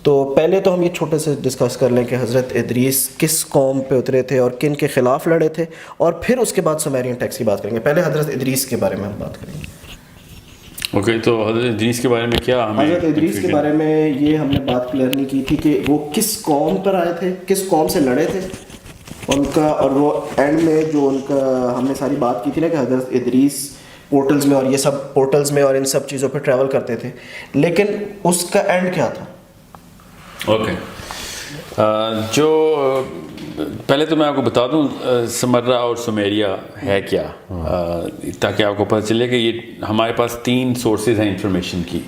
تو پہلے تو ہم یہ چھوٹے سے ڈسکس کر لیں کہ حضرت ادریس کس قوم پہ اترے تھے اور کن کے خلاف لڑے تھے، اور پھر اس کے بعد سومیرین ٹیکسٹ کی بات کریں گے. پہلے حضرت ادریس کے بارے میں ہم بات کریں گے. اوکے، تو حضرت ادریس کے بارے میں کیا ہمیں حضرت ادریس کے بارے میں یہ ہم نے بات کلیئر نہیں کی تھی کہ وہ کس قوم پر آئے تھے، کس قوم سے لڑے تھے ان کا، اور وہ اینڈ میں جو ان کا ہم نے ساری بات کی تھی نا کہ حضرت ادریس پورٹلز میں اور یہ سب پورٹلز میں اور ان سب چیزوں پہ ٹریول کرتے تھے، لیکن اس کا اینڈ کیا تھا؟ اوکے، جو پہلے تو میں آپ کو بتا دوں سمرہ اور سمیریا ہے کیا، تاکہ آپ کو پتہ چلے کہ یہ ہمارے پاس 3 سورسز ہیں انفارمیشن کی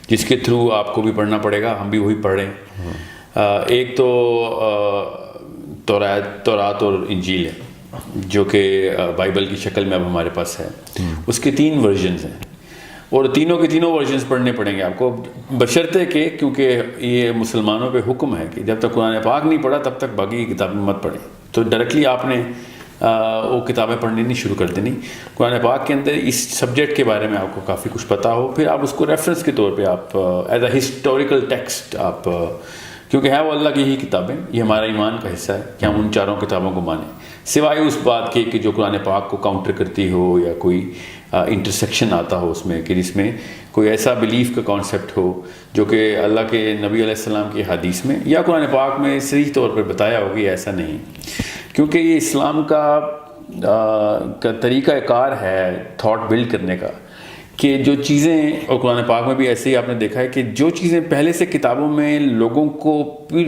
جس کے تھرو آپ کو بھی پڑھنا پڑے گا، ہم بھی وہی پڑھ رہے ہیں. ایک تو تورات اور انجیل ہے جو کہ بائبل کی شکل میں اب ہمارے پاس ہے. اس کے 3 ورژنز ہیں اور تینوں کے تینوں ورژنز پڑھنے پڑیں گے آپ کو، بشرطے کہ کیونکہ یہ مسلمانوں پہ حکم ہے کہ جب تک قرآن پاک نہیں پڑھا تب تک باقی کی کتابیں مت پڑھیں. تو ڈائریکٹلی آپ نے وہ کتابیں پڑھنی نہیں شروع کر دینی. قرآن پاک کے اندر اس سبجیکٹ کے بارے میں آپ کو کافی کچھ پتہ ہو، پھر آپ اس کو ریفرنس کے طور پہ آپ ایز اے ہسٹوریکل ٹیکسٹ آپ، کیونکہ ہے وہ اللہ کی ہی کتابیں، یہ ہمارا ایمان کا حصہ ہے کہ ہم ان 4 کتابوں کو مانیں، سوائے اس بات کے کہ جو قرآن پاک کو کاؤنٹر کرتی ہو یا کوئی انٹرسیکشن آتا ہو اس میں، کہ جس میں کوئی ایسا بلیف کا کانسیپٹ ہو جو کہ اللہ کے نبی علیہ السلام کی حدیث میں یا قرآن پاک میں صحیح طور پر بتایا ہوگا. یہ ایسا نہیں، کیونکہ یہ اسلام کا طریقہ کار ہے تھاٹ بلڈ کرنے کا، کہ جو چیزیں، اور قرآن پاک میں بھی ایسے ہی آپ نے دیکھا ہے کہ جو چیزیں پہلے سے کتابوں میں لوگوں کو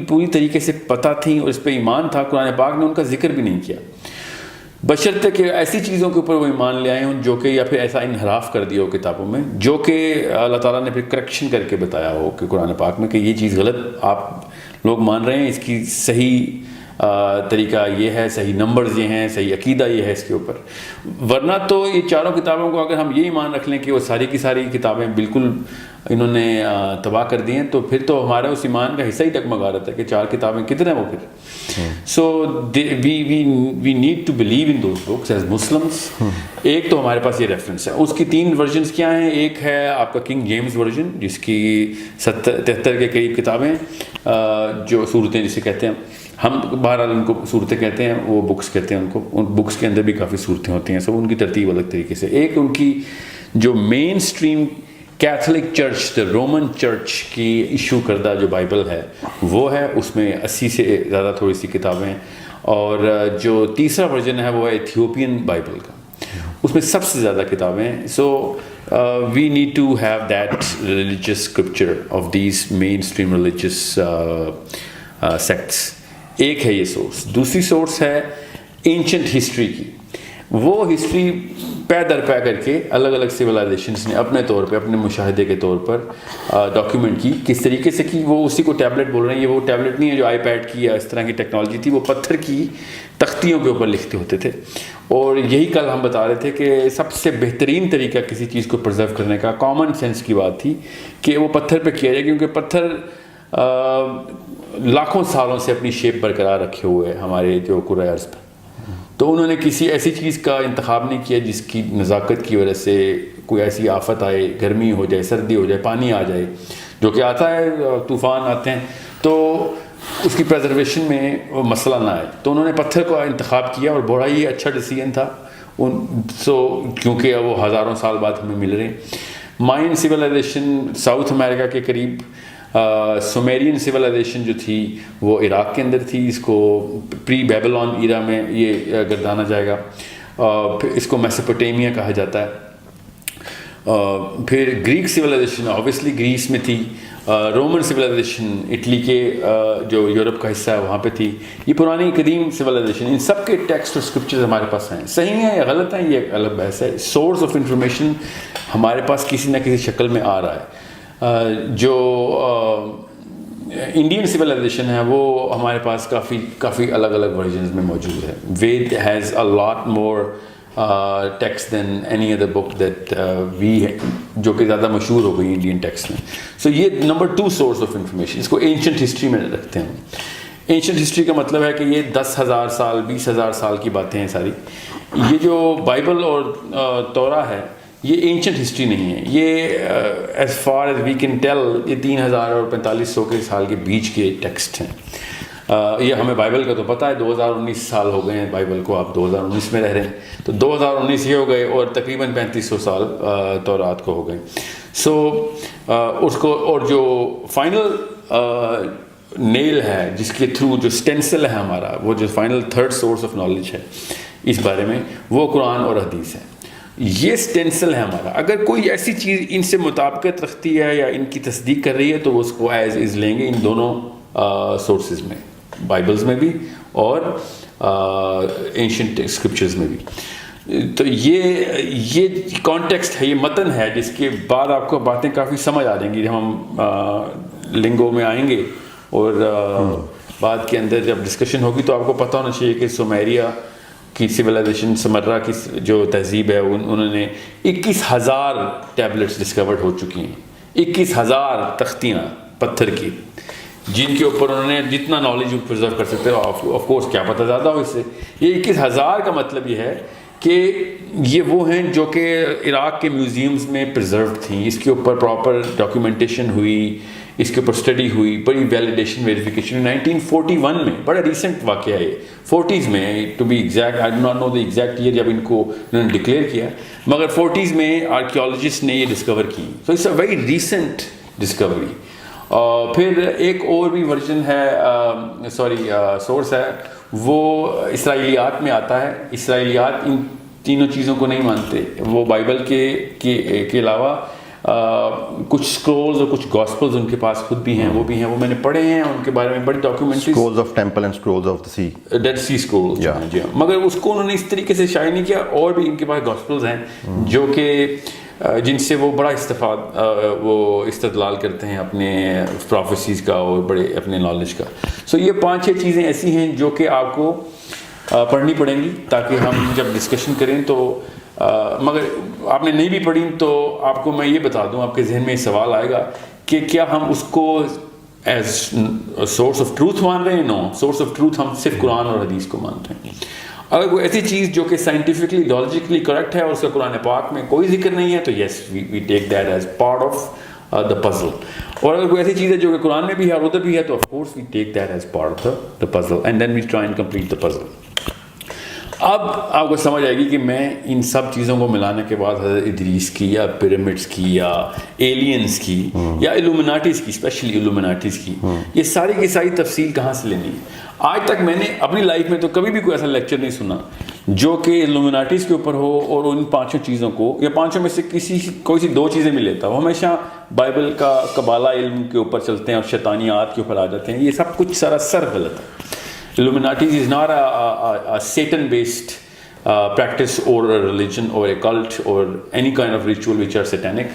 پوری طریقے سے پتہ تھیں اور اس پہ ایمان تھا، قرآن پاک نے ان کا ذکر بھی نہیں کیا، بشرطے کہ ایسی چیزوں کے اوپر وہ ایمان لے آئے ہوں جو کہ، یا پھر ایسا انحراف کر دیا ہو کتابوں میں جو کہ اللہ تعالیٰ نے پھر کریکشن کر کے بتایا ہو کہ قرآن پاک میں کہ یہ چیز غلط آپ لوگ مان رہے ہیں، اس کی صحیح طریقہ یہ ہے، صحیح نمبرز یہ ہیں، صحیح عقیدہ یہ ہے اس کے اوپر. ورنہ تو یہ 4 کتابوں کو اگر ہم یہ ایمان رکھ لیں کہ وہ ساری کی ساری کتابیں بالکل انہوں نے تباہ کر دی ہیں، تو پھر تو ہمارا اس ایمان کا حصہ ہی ڈگمگا رہتا ہے کہ 4 کتابیں کتنے ہیں وہ پھر. So we need to believe in those books as Muslims. ایک تو ہمارے پاس یہ ریفرنس ہے. اس کی 3 ورژنس کیا ہیں؟ ایک ہے آپ کا کنگ جیمز ورژن جس کی 73 کے قریب کتابیں، جو صورتیں جسے کہتے ہیں ہم، بہرحال ان کو صورتیں کہتے ہیں، وہ بکس کہتے ہیں ان کو. ان بکس کے اندر بھی کافی صورتیں ہوتی ہیں، سب ان کی ترتیب الگ طریقے سے. ایک ان کی جو mainstream Catholic church, Roman church کی ایشو کردہ جو بائبل ہے وہ ہے، اس میں 80 سے زیادہ تھوڑی سی کتابیں. اور جو تیسرا ورژن ہے وہ ہے ایتھیوپین بائبل کا، اس میں سب سے زیادہ کتابیں ہیں. So we need to have that religious scripture of these mainstream religious sects. ایک ہے یہ سورس. دوسری سورس ہے اینشنٹ ہسٹری کی. وہ ہسٹری پے در پے کر کے الگ الگ سویلائزیشنس نے اپنے طور پہ، اپنے مشاہدے کے طور پر ڈاکیومنٹ کی. کس طریقے سے کی؟ وہ اسی کو ٹیبلٹ بول رہے ہیں. یہ وہ ٹیبلٹ نہیں ہے جو آئی پیڈ کی یا اس طرح کی ٹیکنالوجی تھی، وہ پتھر کی تختیوں کے اوپر لکھتے ہوتے تھے. اور یہی کل ہم بتا رہے تھے کہ سب سے بہترین طریقہ کسی چیز کو پرزرو کرنے کا کامن سینس کی بات تھی کہ وہ پتھر پہ کیا جائے، کیونکہ پتھر لاکھوں سالوں سے اپنی شیپ برقرار رکھے ہوئے ہمارے جو کرۂ ارض پہ. تو انہوں نے کسی ایسی چیز کا انتخاب نہیں کیا جس کی نزاکت کی وجہ سے کوئی ایسی آفت آئے، گرمی ہو جائے، سردی ہو جائے، پانی آ جائے، جو کہ آتا ہے، طوفان آتے ہیں، تو اس کی پریزرویشن میں وہ مسئلہ نہ آئے. تو انہوں نے پتھر کو انتخاب کیا اور بڑا ہی اچھا ڈیسیژن تھا. کیونکہ وہ ہزاروں سال بعد ہمیں مل رہے ہیں. مائن سویلائزیشن ساؤتھ امریکا کے قریب، سومیرین سویلائزیشن جو تھی وہ عراق کے اندر تھی. اس کو پری بیبلون ایرا میں یہ گردانا جائے گا. پھر اس کو میسوپوٹیمیا کہا جاتا ہے. پھر گریک سویلائزیشن اوبیسلی گریس میں تھی. رومن سویلائزیشن اٹلی کے جو یورپ کا حصہ ہے وہاں پہ تھی. یہ پرانی قدیم سویلائزیشن. ان سب کے ٹیکسٹ اور اسکرپچرز ہمارے پاس ہیں. صحیح ہیں یا غلط ہیں یہ الگ بحث ہے. سورس آف انفارمیشن ہمارے پاس کسی نہ کسی شکل میں آ رہا ہے. جو انڈین سویلائزیشن ہے وہ ہمارے پاس کافی الگ الگ ورژنز میں موجود ہے. وید has a lot more text than any other book that we, جو کہ زیادہ مشہور ہو گئی انڈین ٹیکسٹ میں. سو یہ نمبر 2 سورس آف انفارمیشن. اس کو اینشنٹ ہسٹری میں رکھتے ہیں. اینشنٹ ہسٹری کا مطلب ہے کہ یہ 10,000 سال 20,000 سال کی باتیں ہیں ساری. یہ جو بائبل اور تورا ہے یہ اینشنٹ ہسٹری نہیں ہے, یہ as far as we can tell یہ 3000 اور 4500 کے سال کے بیچ کے ٹیکسٹ ہیں. یہ ہمیں بائبل کا تو پتہ ہے 2019 سال ہو گئے ہیں بائبل کو, آپ 2019 میں رہ رہے ہیں, تو 2019 یہ ہو گئے اور تقریباً 3500 سال تورات کو ہو گئے. سو اس کو, اور جو فائنل نیل ہے جس کے تھرو جو اسٹینسل ہے ہمارا, وہ جو final third source of knowledge ہے اس بارے میں, وہ قرآن اور حدیث ہے. یہ اسٹینسل ہے ہمارا. اگر کوئی ایسی چیز ان سے مطابقت رکھتی ہے یا ان کی تصدیق کر رہی ہے تو وہ اس کو ایز از لیں گے ان دونوں سورسز میں, بائبلز میں بھی اور اینشنٹ اسکرپچرز میں بھی. تو یہ کانٹیکسٹ ہے, یہ متن ہے جس کے بعد آپ کو باتیں کافی سمجھ آ جائیں گی جب ہم لنگو میں آئیں گے, اور بعد کے اندر جب ڈسکشن ہوگی تو آپ کو پتہ ہونا چاہیے کہ سومیریا کی سویلائزیشن, سمرا کی جو تہذیب ہے, انہوں نے 21,000 ٹیبلٹس ڈسکورڈ ہو چکی ہیں, 21,000 تختیاں پتھر کی, جن کے اوپر انہوں نے جتنا نالج پرزرو کر سکتے ہو, آف کورس کیا پتہ زیادہ ہو اس سے. یہ 21,000 کا مطلب یہ ہے کہ یہ وہ ہیں جو کہ عراق کے میوزیمز میں پرزروڈ تھیں, اس کے اوپر پراپر ڈاکیومنٹیشن ہوئی, اس کے اوپر اسٹڈی ہوئی, بڑی ویلیڈیشن ویریفیکیشن. 1941 میں, بڑا ریسنٹ واقعہ ہے, 40s میں to be exact, I do not know the exact year جب ان کو انہوں نے ڈکلیئر کیا, مگر 40s میں آرکیولوجسٹ نے یہ ڈسکور کی. So it's a very recent discovery. پھر ایک اور بھی ورژن ہے, سورس ہے, وہ اسرائیلیات میں آتا ہے. اسرائیلیات ان تینوں چیزوں کو نہیں مانتے, وہ بائبل کے علاوہ کچھ اسکرولز اور کچھ گاسپلز ان کے پاس خود بھی ہیں, وہ بھی ہیں, وہ میں نے پڑھے ہیں, ان کے بارے میں بڑی documentaries, scrolls of temple and scrolls of the sea, dead sea scrolls, جی ہاں. مگر اس کو انہوں نے اس طریقے سے شائع نہیں کیا. اور بھی ان کے پاس گاسپلز ہیں جو کہ جن سے وہ بڑا وہ استدلال کرتے ہیں اپنے پروفیسیز کا اور بڑے اپنے نالج کا. سو یہ 5-6 چیزیں ایسی ہیں جو کہ آپ کو پڑھنی پڑیں گی تاکہ ہم جب ڈسکشن کریں تو, مگر آپ نے نہیں بھی پڑھی تو آپ کو میں یہ بتا دوں, آپ کے ذہن میں سوال آئے گا کہ کیا ہم اس کو ایز سورس آف ٹروتھ مان رہے ہیں. نو, سورس آف ٹروتھ ہم صرف قرآن اور حدیث کو مانتے ہیں. اگر کوئی ایسی چیز جو کہ سائنٹیفکلی لاجیکلی کریکٹ ہے اور اس کا قرآن پاک میں کوئی ذکر نہیں ہے تو yes we take that as part of the puzzle. اور اگر کوئی ایسی چیز ہے جو کہ قرآن میں بھی ہے اور ادھر بھی ہے تو of course we take that as part of the puzzle and then we try and complete the puzzle. اب آپ کو سمجھ آئے گی کہ میں ان سب چیزوں کو ملانے کے بعد حضرت ادریس کی یا پیرامڈس کی یا ایلینز کی یا ایلومیناٹیز کی, اسپیشلی ایلومیناٹیز کی, یہ ساری کی ساری تفصیل کہاں سے لینی ہے. آج تک میں نے اپنی لائف میں تو کبھی بھی کوئی ایسا لیکچر نہیں سنا جو کہ ایلومیناٹیز کے اوپر ہو اور ان 5 چیزوں کو یا 5 میں سے کوئی سی 2 چیزیں میں لیتا. وہ ہمیشہ بائبل کا قبالہ علم کے اوپر چلتے ہیں اور شیطانیات کے اوپر آ جاتے ہیں. یہ سب کچھ سراسر غلط ہے. Illuminatis is not a Satan-based practice or a religion or a cult or any kind of ritual which are satanic.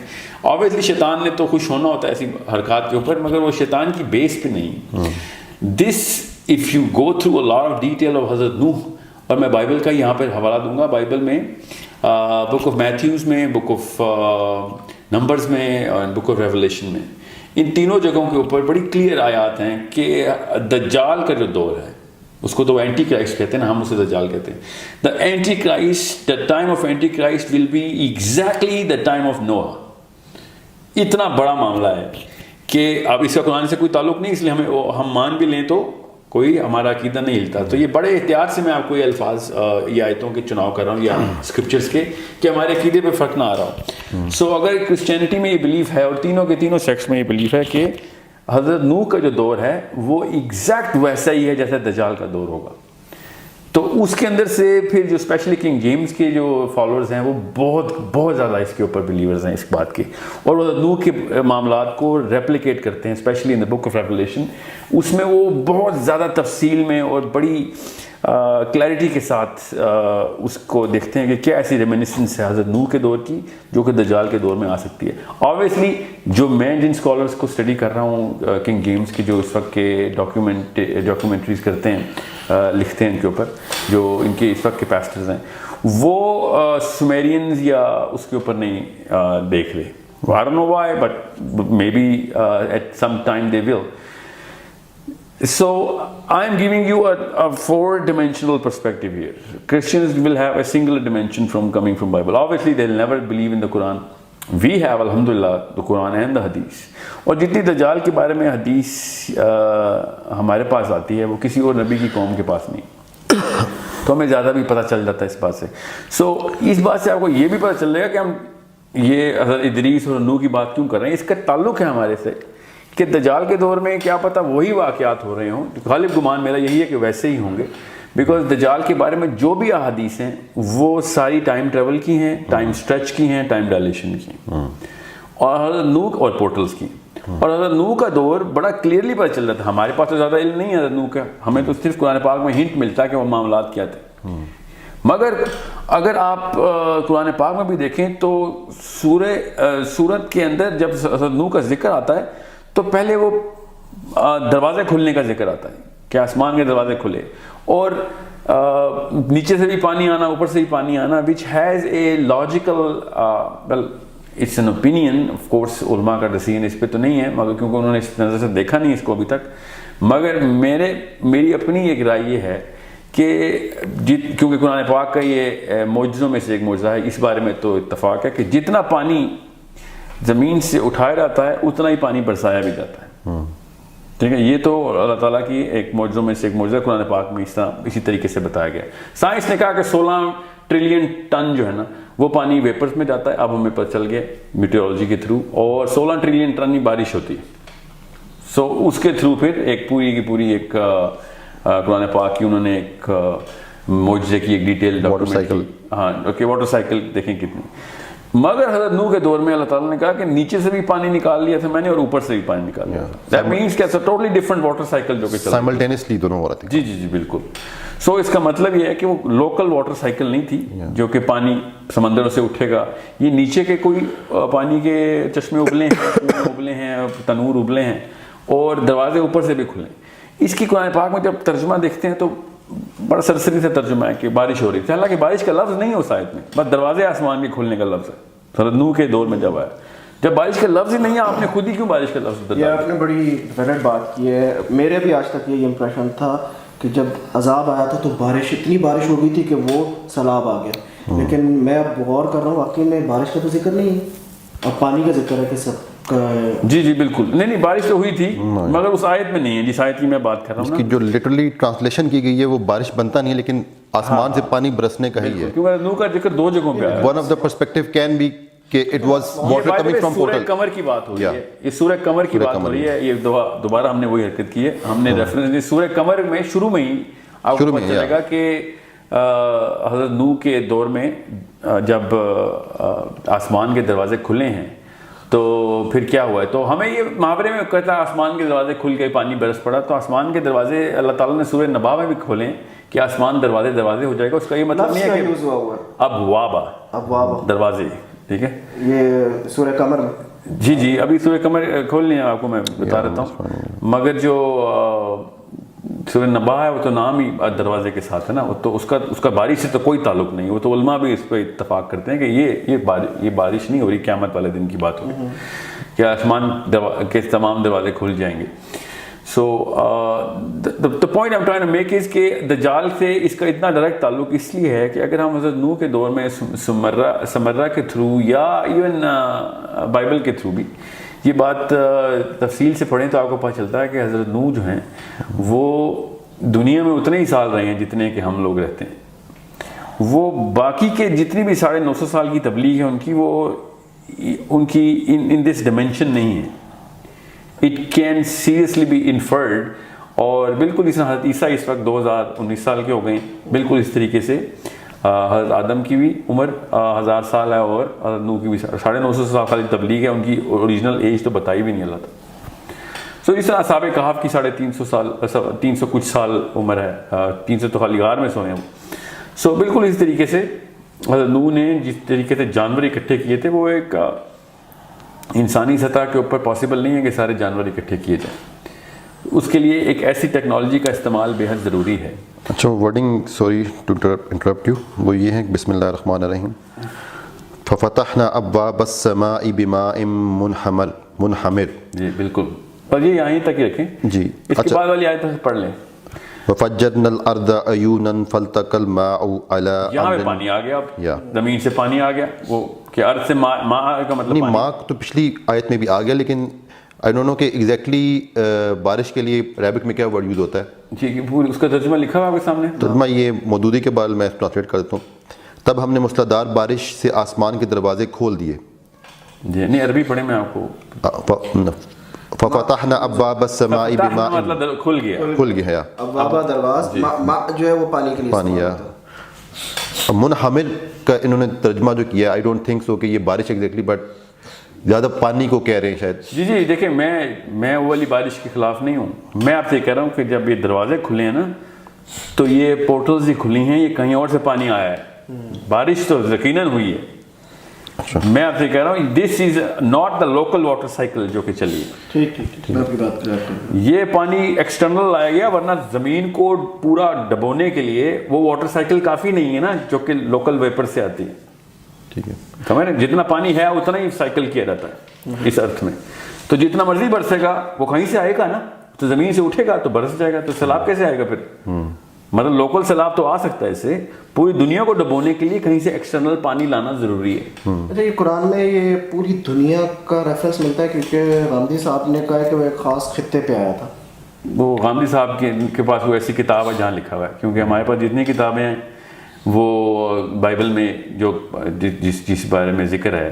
Obviously شیطان نے تو خوش ہونا ہوتا ہے ایسی حرکات کے اوپر, مگر وہ شیطان کی بیس پہ نہیں. This if you go through a lot of detail of حضرت نوح, اور میں بائبل کا یہاں پر حوالہ دوں گا, بائبل میں بک آف میتھیوز میں, بک آف نمبرز میں اور بک آف ریولیشن میں, ان تینوں جگہوں کے اوپر بڑی کلیئر آیات ہیں کہ دجال کا جو دور ہے اس کو تو اینٹی کرائسٹ کہتے ہیں نا, ہم اسے دجال کہتے ہیں. The antichrist, the time of antichrist will be exactly the time of نوح. اتنا بڑا معاملہ ہے کہ اب اس کا قرآن سے کوئی تعلق نہیں, اس لیے ہم مان بھی لیں تو کوئی ہمارا عقیدہ نہیں ہلتا. تو یہ بڑے احتیاط سے میں آپ کو یہ الفاظ یا آیتوں کے چناؤ کر رہا ہوں یا اسکرپچرس کے, کہ ہمارے عقیدے پہ فرق نہ آ رہا ہو. سو اگر کرسچینٹی میں یہ بلیف ہے اور تینوں کے تینوں سیکٹس میں یہ بلیف ہے کہ حضرت نوح کا جو دور ہے وہ ایگزیکٹ ویسا ہی ہے جیسا دجال کا دور ہوگا. تو اس کے اندر سے پھر جو اسپیشلی کنگ جیمز کے جو فالوورز ہیں وہ بہت زیادہ اس کے اوپر بلیورز ہیں اس بات کے, اور وہ نوح کے معاملات کو ریپلیکیٹ کرتے ہیں, especially in the book of revelation. اس میں وہ بہت زیادہ تفصیل میں اور بڑی کلیئرٹی کے ساتھ اس کو دیکھتے ہیں کہ کیا ایسی ریمینسنس ہے حضرت نوح کے دور کی جو کہ دجال کے دور میں آ سکتی ہے. آبویسلی جو میں جن اسکالرس کو اسٹڈی کر رہا ہوں کنگ جیمز کی جو اس وقت کے ڈاکیومنٹریز کرتے ہیں, لکھتے ہیں ان کے اوپر, جو ان کے اس وقت کے پیسٹرز ہیں, وہ سومیرینز یا اس کے اوپر نہیں دیکھ رہے. I don't know why, but maybe at some time they will. So I am giving you a four-dimensional perspective here. Christians will have a singular dimension from coming from Bible. Obviously, they'll never believe in the Quran. We have, alhamdulillah, the Quran and the Hadith. اور جتنی دجال کے بارے میں حدیث ہمارے پاس آتی ہے وہ کسی اور نبی کی قوم کے پاس نہیں، تو ہمیں زیادہ بھی پتہ چل جاتا ہے اس بات سے. سو اس بات سے آپ کو یہ بھی پتہ چل جائے گا کہ ہم یہ حضرت ادریس اور نوح کی بات کیوں کر رہے ہیں. اس کا تعلق ہے ہمارے سے کہ دجال کے دور میں کیا پتہ وہی واقعات ہو رہے ہوں. غالب گمان میرا یہی ہے کہ ویسے ہی ہوں گے، بیکاز دجال کے بارے میں جو بھی احادیث ہیں وہ ساری ٹائم ٹریول کی ہیں، ٹائم اسٹریچ کی ہیں، ٹائم ڈائلیشن کی، اور حضرت نوح اور پورٹلز کی. اور حضرت نوح کا دور بڑا کلیئرلی پتہ چل رہا تھا. ہمارے پاس تو زیادہ علم نہیں ہے حضرت نوح کا، ہمیں تو صرف قرآن پاک میں ہنٹ ملتا ہے کہ وہ معاملات کیا تھے. مگر اگر آپ قرآن پاک میں بھی دیکھیں تو سورت کے اندر جب حضرت نوح کا ذکر آتا ہے تو پہلے وہ دروازے کھلنے کا ذکر آتا ہے کہ آسمان کے دروازے کھلے، اور نیچے سے بھی پانی آنا، اوپر سے بھی پانی آنا، which has a logical well it's an opinion of course. علماء کا ڈیسیژن اس پہ تو نہیں ہے مگر کیونکہ انہوں نے اس نظر سے دیکھا نہیں اس کو ابھی تک. مگر میری اپنی ایک رائے یہ ہے کہ کیونکہ قرآن پاک کا یہ معجزوں میں سے ایک معجزہ ہے، اس بارے میں تو اتفاق ہے کہ جتنا پانی زمین سے اٹھایا جاتا ہے اتنا ہی پانی برسایا بھی جاتا ہے. ٹھیک ہے، یہ تو اللہ تعالیٰ کی ایک معجزوں میں سے ایک معجزہ قرآن پاک میں اسی طریقے سے بتایا گیا. سائنس نے کہا کہ 16 ٹریلین ٹن جو ہے نا وہ پانی ویپرز میں جاتا ہے. اب ہمیں پتہ چل گیا میٹیورولوجی کے تھرو، اور 16 ٹریلین ٹن ہی بارش ہوتی ہے. سو اس کے تھرو پھر ایک پوری کی پوری ایک قرآن پاک کی انہوں نے ایک معجزے کی ایک ڈیٹیل ڈاکومنٹ. ہاں اوکے، واٹر سائیکل دیکھیں کتنی. مگر حضرت نوح کے دور میں اللہ تعالیٰ نے کہا کہ نیچے سے بھی پانی نکال لیا تھا میں نے اور اوپر سے بھی پانی نکال لیا تھا. دیٹ مینس کہ ٹوٹلی ڈفرنٹ واٹر سائیکل جو کہ سائملٹینیسلی دونوں ہو رہا تھا. جی بالکل. سو اس کا مطلب یہ ہے کہ وہ لوکل واٹر سائیکل نہیں تھی جو کہ پانی سمندروں سے اٹھے گا. یہ نیچے کے کوئی پانی کے چشمے ابلے ہیں، تنور ابلے ہیں، اور دروازے اوپر سے بھی کھلے. اس کی قرآن پاک میں جب ترجمہ دیکھتے ہیں تو بڑا سرسری سے ترجمہ ہے کہ بارش ہو رہی تھی، حالانکہ بارش کا لفظ نہیں ہے اس آیت میں، بس دروازے آسمان کے کھلنے کا لفظ ہے. حضرت نوح کے دور میں جب آیا، جب بارش کا لفظ ہی نہیں ہے آپ نے خود ہی کیوں بارش کا لفظ؟ یہ آپ نے بڑی ویلڈ بات کی ہے. میرے بھی آج تک یہ امپریشن تھا کہ جب عذاب آیا تھا تو اتنی بارش ہو گئی تھی کہ وہ سیلاب آ گیا. لیکن میں اب غور کر رہا ہوں واقعی میں بارش کا تو ذکر نہیں ہے، اب پانی کا ذکر ہے کہ سب کا. جی بالکل. نہیں بارش تو ہوئی تھی مگر اس آیت میں نہیں ہے جس آیت کی میں بات کر رہا ہوں. اس کی جو لٹرلی ٹرانسلیشن کی گئی ہے وہ بارش بنتا نہیں ہے لیکن آسمان سے پانی برسنے کا ہی ہے. کیونکہ نوح کا ذکر 2 جگہوں پہ آیا. One of the perspective can be کہ it was water coming from portal. سورہ قمر کی بات ہو رہی ہے، یہ سورہ قمر کی بات ہو رہی ہے. یہ دوبارہ ہم نے وہی حرکت کی ہے، ہم نے ریفرنس سورہ قمر میں شروع میں ہی آپ کو پتہ چلے گا کہ حضرت نوح کے دور میں جب آسمان کے دروازے کھلے ہیں تو پھر کیا ہوا ہے. تو ہمیں یہ محاورے میں کہتا ہے آسمان کے دروازے کھل کے پانی برس پڑا. تو آسمان کے دروازے اللہ تعالیٰ نے سورہ نبا میں بھی کھولے کہ آسمان دروازے ہو جائے گا. اس کا یہ مطلب نہیں ہے کہ ابواب دروازے. ٹھیک ہے، یہ سورہ قمر میں. جی ابھی سورہ قمر کھول لیں آپ کو میں بتا رہتا ہوں. مگر جو سورہ نبا ہے وہ تو نام ہی دروازے کے ساتھ ہے نا، تو اس کا بارش سے تو کوئی تعلق نہیں. وہ تو علماء بھی اس پہ اتفاق کرتے ہیں کہ یہ بارش نہیں ہو رہی، قیامت والے دن کی بات ہو رہی کہ آسمان کے تمام دروازے کھل جائیں گے. سو the point I'm trying to make is کہ دجال سے اس کا اتنا ڈائریکٹ تعلق اس لیے ہے کہ اگر ہم حضرت نوح کے دور میں سمرہ کے تھرو یا ایون بائبل کے تھرو بھی یہ بات تفصیل سے پڑھیں تو آپ کو پتہ چلتا ہے کہ حضرت نوح جو ہیں وہ دنیا میں اتنے ہی سال رہے ہیں جتنے کہ ہم لوگ رہتے ہیں. وہ باقی کے جتنی بھی 950 سال کی تبلیغ ہے ان کی ان دس ڈائمینشن نہیں ہے. It can seriously be inferred. اور بالکل اس حضرت عیسیٰ اس وقت 2019 سال کے ہو گئے ہیں، بالکل اس طریقے سے حضرت آدم کی بھی عمر 1000 سال ہے اور حضرت نوح کی بھی 950 سال کی تبلیغ ہے. ان کی اوریجنل ایج تو بتائی بھی نہیں اللہ تعالیٰ. سو اس طرح اصحاب کہف کی 350 سال 300 کچھ سال عمر ہے، 300 تو خالی غار میں سوئے ہیں. سو بالکل اس طریقے سے حضرت نوح نے جس طریقے سے جانور اکٹھے کیے تھے وہ ایک انسانی سطح کے اوپر پاسبل نہیں ہے کہ سارے جانور اکٹھے کیے جائیں. اس کے لیے ایک ایسی ٹیکنالوجی کا استعمال بے حد ضروری ہے. اچھا wording sorry to interrupt you, وہ یہ ہے بسم اللہ الرحمن الرحیم. ففتحنا ابواب السماء بماء منہمر. جی بالکل. اور یہ یہیں تک ہی رکھیں جی اس کے بعد والی آیت پڑھ لیں. وَفَجَّرْنَا الْأَرْضَ عُيُونًا فَالْتَقَى الْمَاءُ عَلَىٰ یہاں پہ پانی آ گیا. اب زمین سے پانی آ گیا. وہ کہ ارض سے ماء کا مطلب نہیں، ماء تو پچھلی آیت میں بھی آ گیا، لیکن آئی ڈونٹ نو کہ ایگزیکٹلی بارش کے لیے عربک میں کیا ورڈ یوز ہوتا ہے. جی پوری اس کا ترجمہ لکھا ہوا آپ کے سامنے. ترجمہ یہ مودودی کے بعد میں ٹرانسلیٹ کر دیتا ہوں. تب ہم نے موسلادھار بارش سے آسمان کے دروازے کھول دیے. جی نہیں عربی پڑھیں میں آپ کو. فَفَتَحْنَا أَبْوَابَ السَّمَاءِ بِمَاءٍ مطلب کھل گیا. کھل گیا. ابواب دروازے ماء جو ہے وہ پانی کے لیے پانی یا منحمل کا انہوں نے ترجمہ جو کیا آئی ڈونٹ تھنک سو کہ یہ بارش ایگزیکٹلی، بٹ زیادہ پانی کو کہہ رہے ہیں شاید. جی دیکھیں میں وہ والی بارش کے خلاف نہیں ہوں. میں آپ سے یہ کہہ رہا ہوں کہ جب یہ دروازے کھلے ہیں نا تو یہ پورٹلز ہی کھلی ہیں، یہ کہیں اور سے پانی آیا ہے. بارش تو یقیناً ہوئی ہے. میں آپ سے کہہ رہا ہوں this is not the local water cycle جو کہ چلی ہے. ٹھیک میں آپ کی بات کر رہا ہوں. یہ پانی ایکسٹرنل لایا گیا، ورنہ زمین کو پورا ڈبونے کے لیے وہ واٹر سائیکل کافی نہیں ہے نا جو کہ لوکل ویپر سے آتی ہے. ٹھیک ہے، سمجھ رہے ہیں؟ جتنا پانی ہے اتنا ہی سائیکل کیا جاتا ہے اس ارتھ میں. تو جتنا مرضی برسے گا وہ کہیں سے آئے گا نا، تو زمین سے اٹھے گا تو برس جائے گا. تو سیلاب کیسے آئے گا پھر؟ مطلب لوکل سیلاب تو آ سکتا ہے، اس سے پوری دنیا کو ڈبونے کے لیے کہیں سے ایکسٹرنل پانی لانا ضروری ہے. اچھا یہ قرآن میں یہ پوری دنیا کا ریفرنس ملتا ہے کیونکہ غامدی صاحب نے کہا کہ وہ ایک خاص خطے پہ آیا تھا. وہ غامدی صاحب کے پاس وہ ایسی کتاب ہے جہاں لکھا ہوا ہے، کیونکہ ہمارے پاس جتنی کتابیں ہیں وہ بائبل میں جو جس بارے میں ذکر ہے،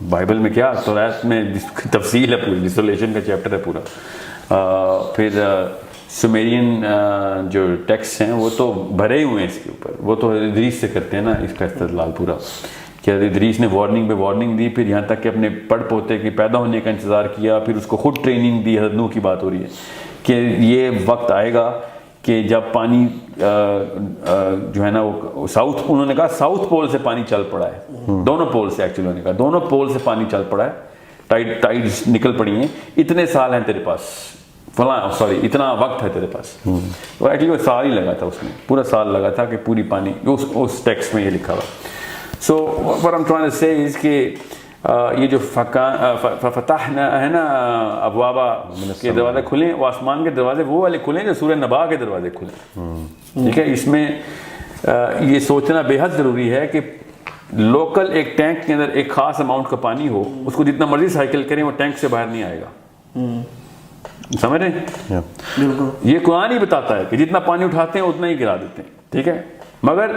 بائبل میں کیا توریت میں جس کی تفصیل ہے پوری، ڈسولیشن کا چیپٹر ہے پورا. پھر سمیرین جو ٹیکسٹ ہیں وہ تو بھرے ہوئے ہیں اس کے اوپر. وہ تو ادریس سے کرتے ہیں نا اس کا استدلال پورا، کہ ادریس نے وارننگ پہ وارننگ دی، پھر یہاں تک کہ اپنے پڑ پوتے کے پیدا ہونے کا انتظار کیا، پھر اس کو خود ٹریننگ دی. حضرت نوح کی بات ہو رہی ہے کہ یہ وقت آئے گا کہ جب پانی جو ہے نا وہ ساؤتھ، انہوں نے کہا ساؤتھ پول سے پانی چل پڑا ہے. دونوں پول سے ایکچولی انہوں نے کہا دونوں پول سے پانی چل پڑا ہے، ٹائڈز نکل پڑی ہیں. اتنے سال ہیں تیرے پاس، اتنا وقت ہے تیرے پاس. تو ایکچولی وہ سال ہی لگا تھا، اس میں پورا سال لگا تھا کہ پوری پانی اس ٹیکسٹ میں یہ لکھا ہوا. سو what I'm trying to say is کہ یہ جو فتحنا ہے نا ابوابا کے دروازے کھلیں، وہ آسمان کے دروازے وہ والے کھلیں جو سورہ نبا کے دروازے کھلیں. ٹھیک ہے، اس میں یہ سوچنا بے حد ضروری ہے کہ لوکل ایک ٹینک کے اندر ایک خاص اماؤنٹ کا پانی ہو، اس کو جتنا مرضی سائیکل کریں وہ ٹینک سے باہر نہیں آئے گا. سمجھ رہے ہیں؟ یہ قرآن ہی بتاتا ہے کہ جتنا پانی اٹھاتے ہیں اتنا ہی گرا دیتے ہیں. ٹھیک ہے، مگر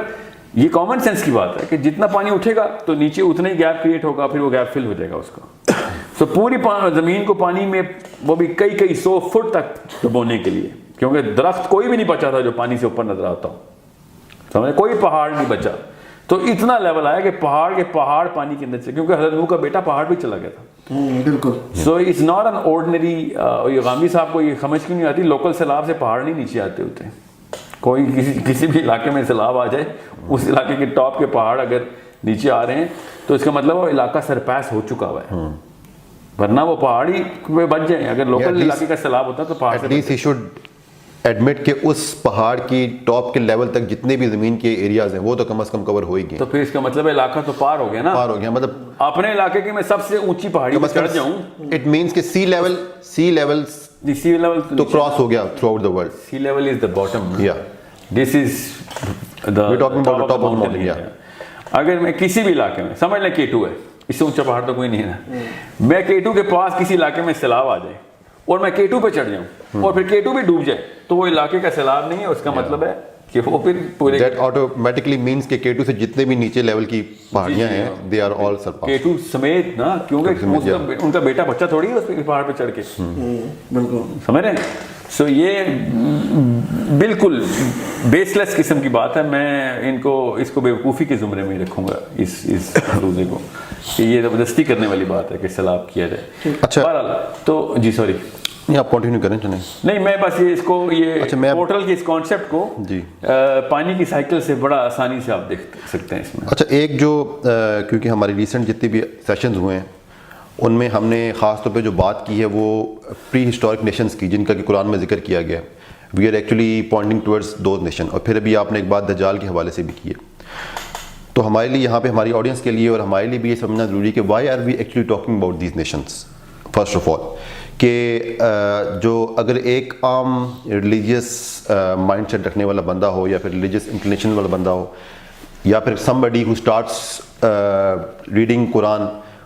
یہ کامن سینس کی بات ہے کہ جتنا پانی اٹھے گا تو نیچے اتنا ہی گیپ کریٹ ہوگا، پھر وہ گیپ فل ہو جائے گا اس کا. تو پوری زمین کو پانی میں وہ بھی کئی 100 فٹ تک ڈبونے کے لیے، کیونکہ درخت کوئی بھی نہیں بچا تھا جو پانی سے اوپر نظر آتا ہو. سمجھے، کوئی پہاڑ نہیں بچا. تو اتنا لیول آیا کہ پہاڑ پانی کے اندر سے، کیونکہ حضرت نوح کا بیٹا پہاڑ بھی چلا گیا تھا. بالکل. So it's not an ordinary. Ghamidi صاحب کو یہ سمجھ کیوں نہیں آتی؟ لوکل سیلاب سے پہاڑ نہیں نیچے آتے ہوتے. کوئی کسی بھی علاقے میں سیلاب آ جائے، اس علاقے کے ٹاپ کے پہاڑ اگر نیچے آ رہے ہیں تو اس کا مطلب وہ علاقہ سرپاس ہو چکا ہوا ہے. ورنہ وہ پہاڑی پہ بچ جائیں. اگر لوکل علاقے کا سیلاب ہوتا تو پہاڑ سے ایڈمٹ کہ اس پہاڑ کی ٹاپ کے لیول تک جتنے بھی زمین کے ایریاز ہیں وہ تو کم از کم کور ہو ہی گئے. تو پھر اس کا مطلب علاقہ تو پار ہو گیا نا. پار ہو گیا، مطلب اپنے علاقے کی میں سب سے اونچی پہاڑی پر چڑھ جاؤں. اٹ مینس کہ سی لیول تو کراس ہو گیا throughout the world. Sea level is the bottom. This is we talking about top of mountain. اگر میں کسی بھی علاقے میں سمجھ لیں K2 ہے، اس سے اونچا پہاڑ تو کوئی نہیں ہے، میں K2 کے پاس کسی علاقے میں سیلاب آ جائے اور میں K2 پہ چڑھ جاؤں اور پھر K2 بھی ڈوب جائے تو وہ علاقے کا سیلاب نہیں ہے. اس کا مطلب ہے کہ وہ پھر پورے دیٹ آٹومیٹکلی مینس کہ K2 سے جتنے بھی نیچے لیول کی پہاڑیاں ہیں they are all surpass. K2 سمیت نا، کیونکہ ان کا بیٹا بچہ تھوڑی ہے اس پہاڑ پہ چڑھ کے. بالکل سمجھ رہے ہیں؟ سو یہ بالکل بیس لیس قسم کی بات ہے. میں اس کو بیوقوفی کے زمرے میں رکھوں گا اس روزے کو، کہ یہ زبردستی کرنے والی بات ہے کہ سیلاب کیا جائے. اچھا بہرحال تو جی سوری آپ کنٹینیو کریں. نہیں میں بس یہ پورٹل کے اس کانسیپٹ کو پانی کی سائیکل سے بڑا آسانی سے آپ دیکھ سکتے ہیں اس میں. اچھا ایک جو کیونکہ ہماری ریسنٹ جتنے بھی سیشنز ہوئے ہیں ان میں ہم نے خاص طور پہ جو بات کی ہے وہ پری ہسٹورک نیشنز کی، جن کا کہ قرآن میں ذکر کیا گیا. We are actually pointing towards those nation. اور پھر ابھی آپ نے ایک بات دجال کے حوالے سے بھی کی ہے. تو ہمارے لیے یہاں پہ ہماری آڈینس کے لیے اور ہمارے لیے بھی یہ سمجھنا ضروری ہے کہ why are we actually talking about these nations. First of all کہ جو اگر ایک عام ریلیجیس مائنڈ سیٹ رکھنے والا بندہ ہو یا پھر ریلیجیس انکلینیشن والا بندہ ہو یا پھر somebody who starts ریڈنگ قرآن,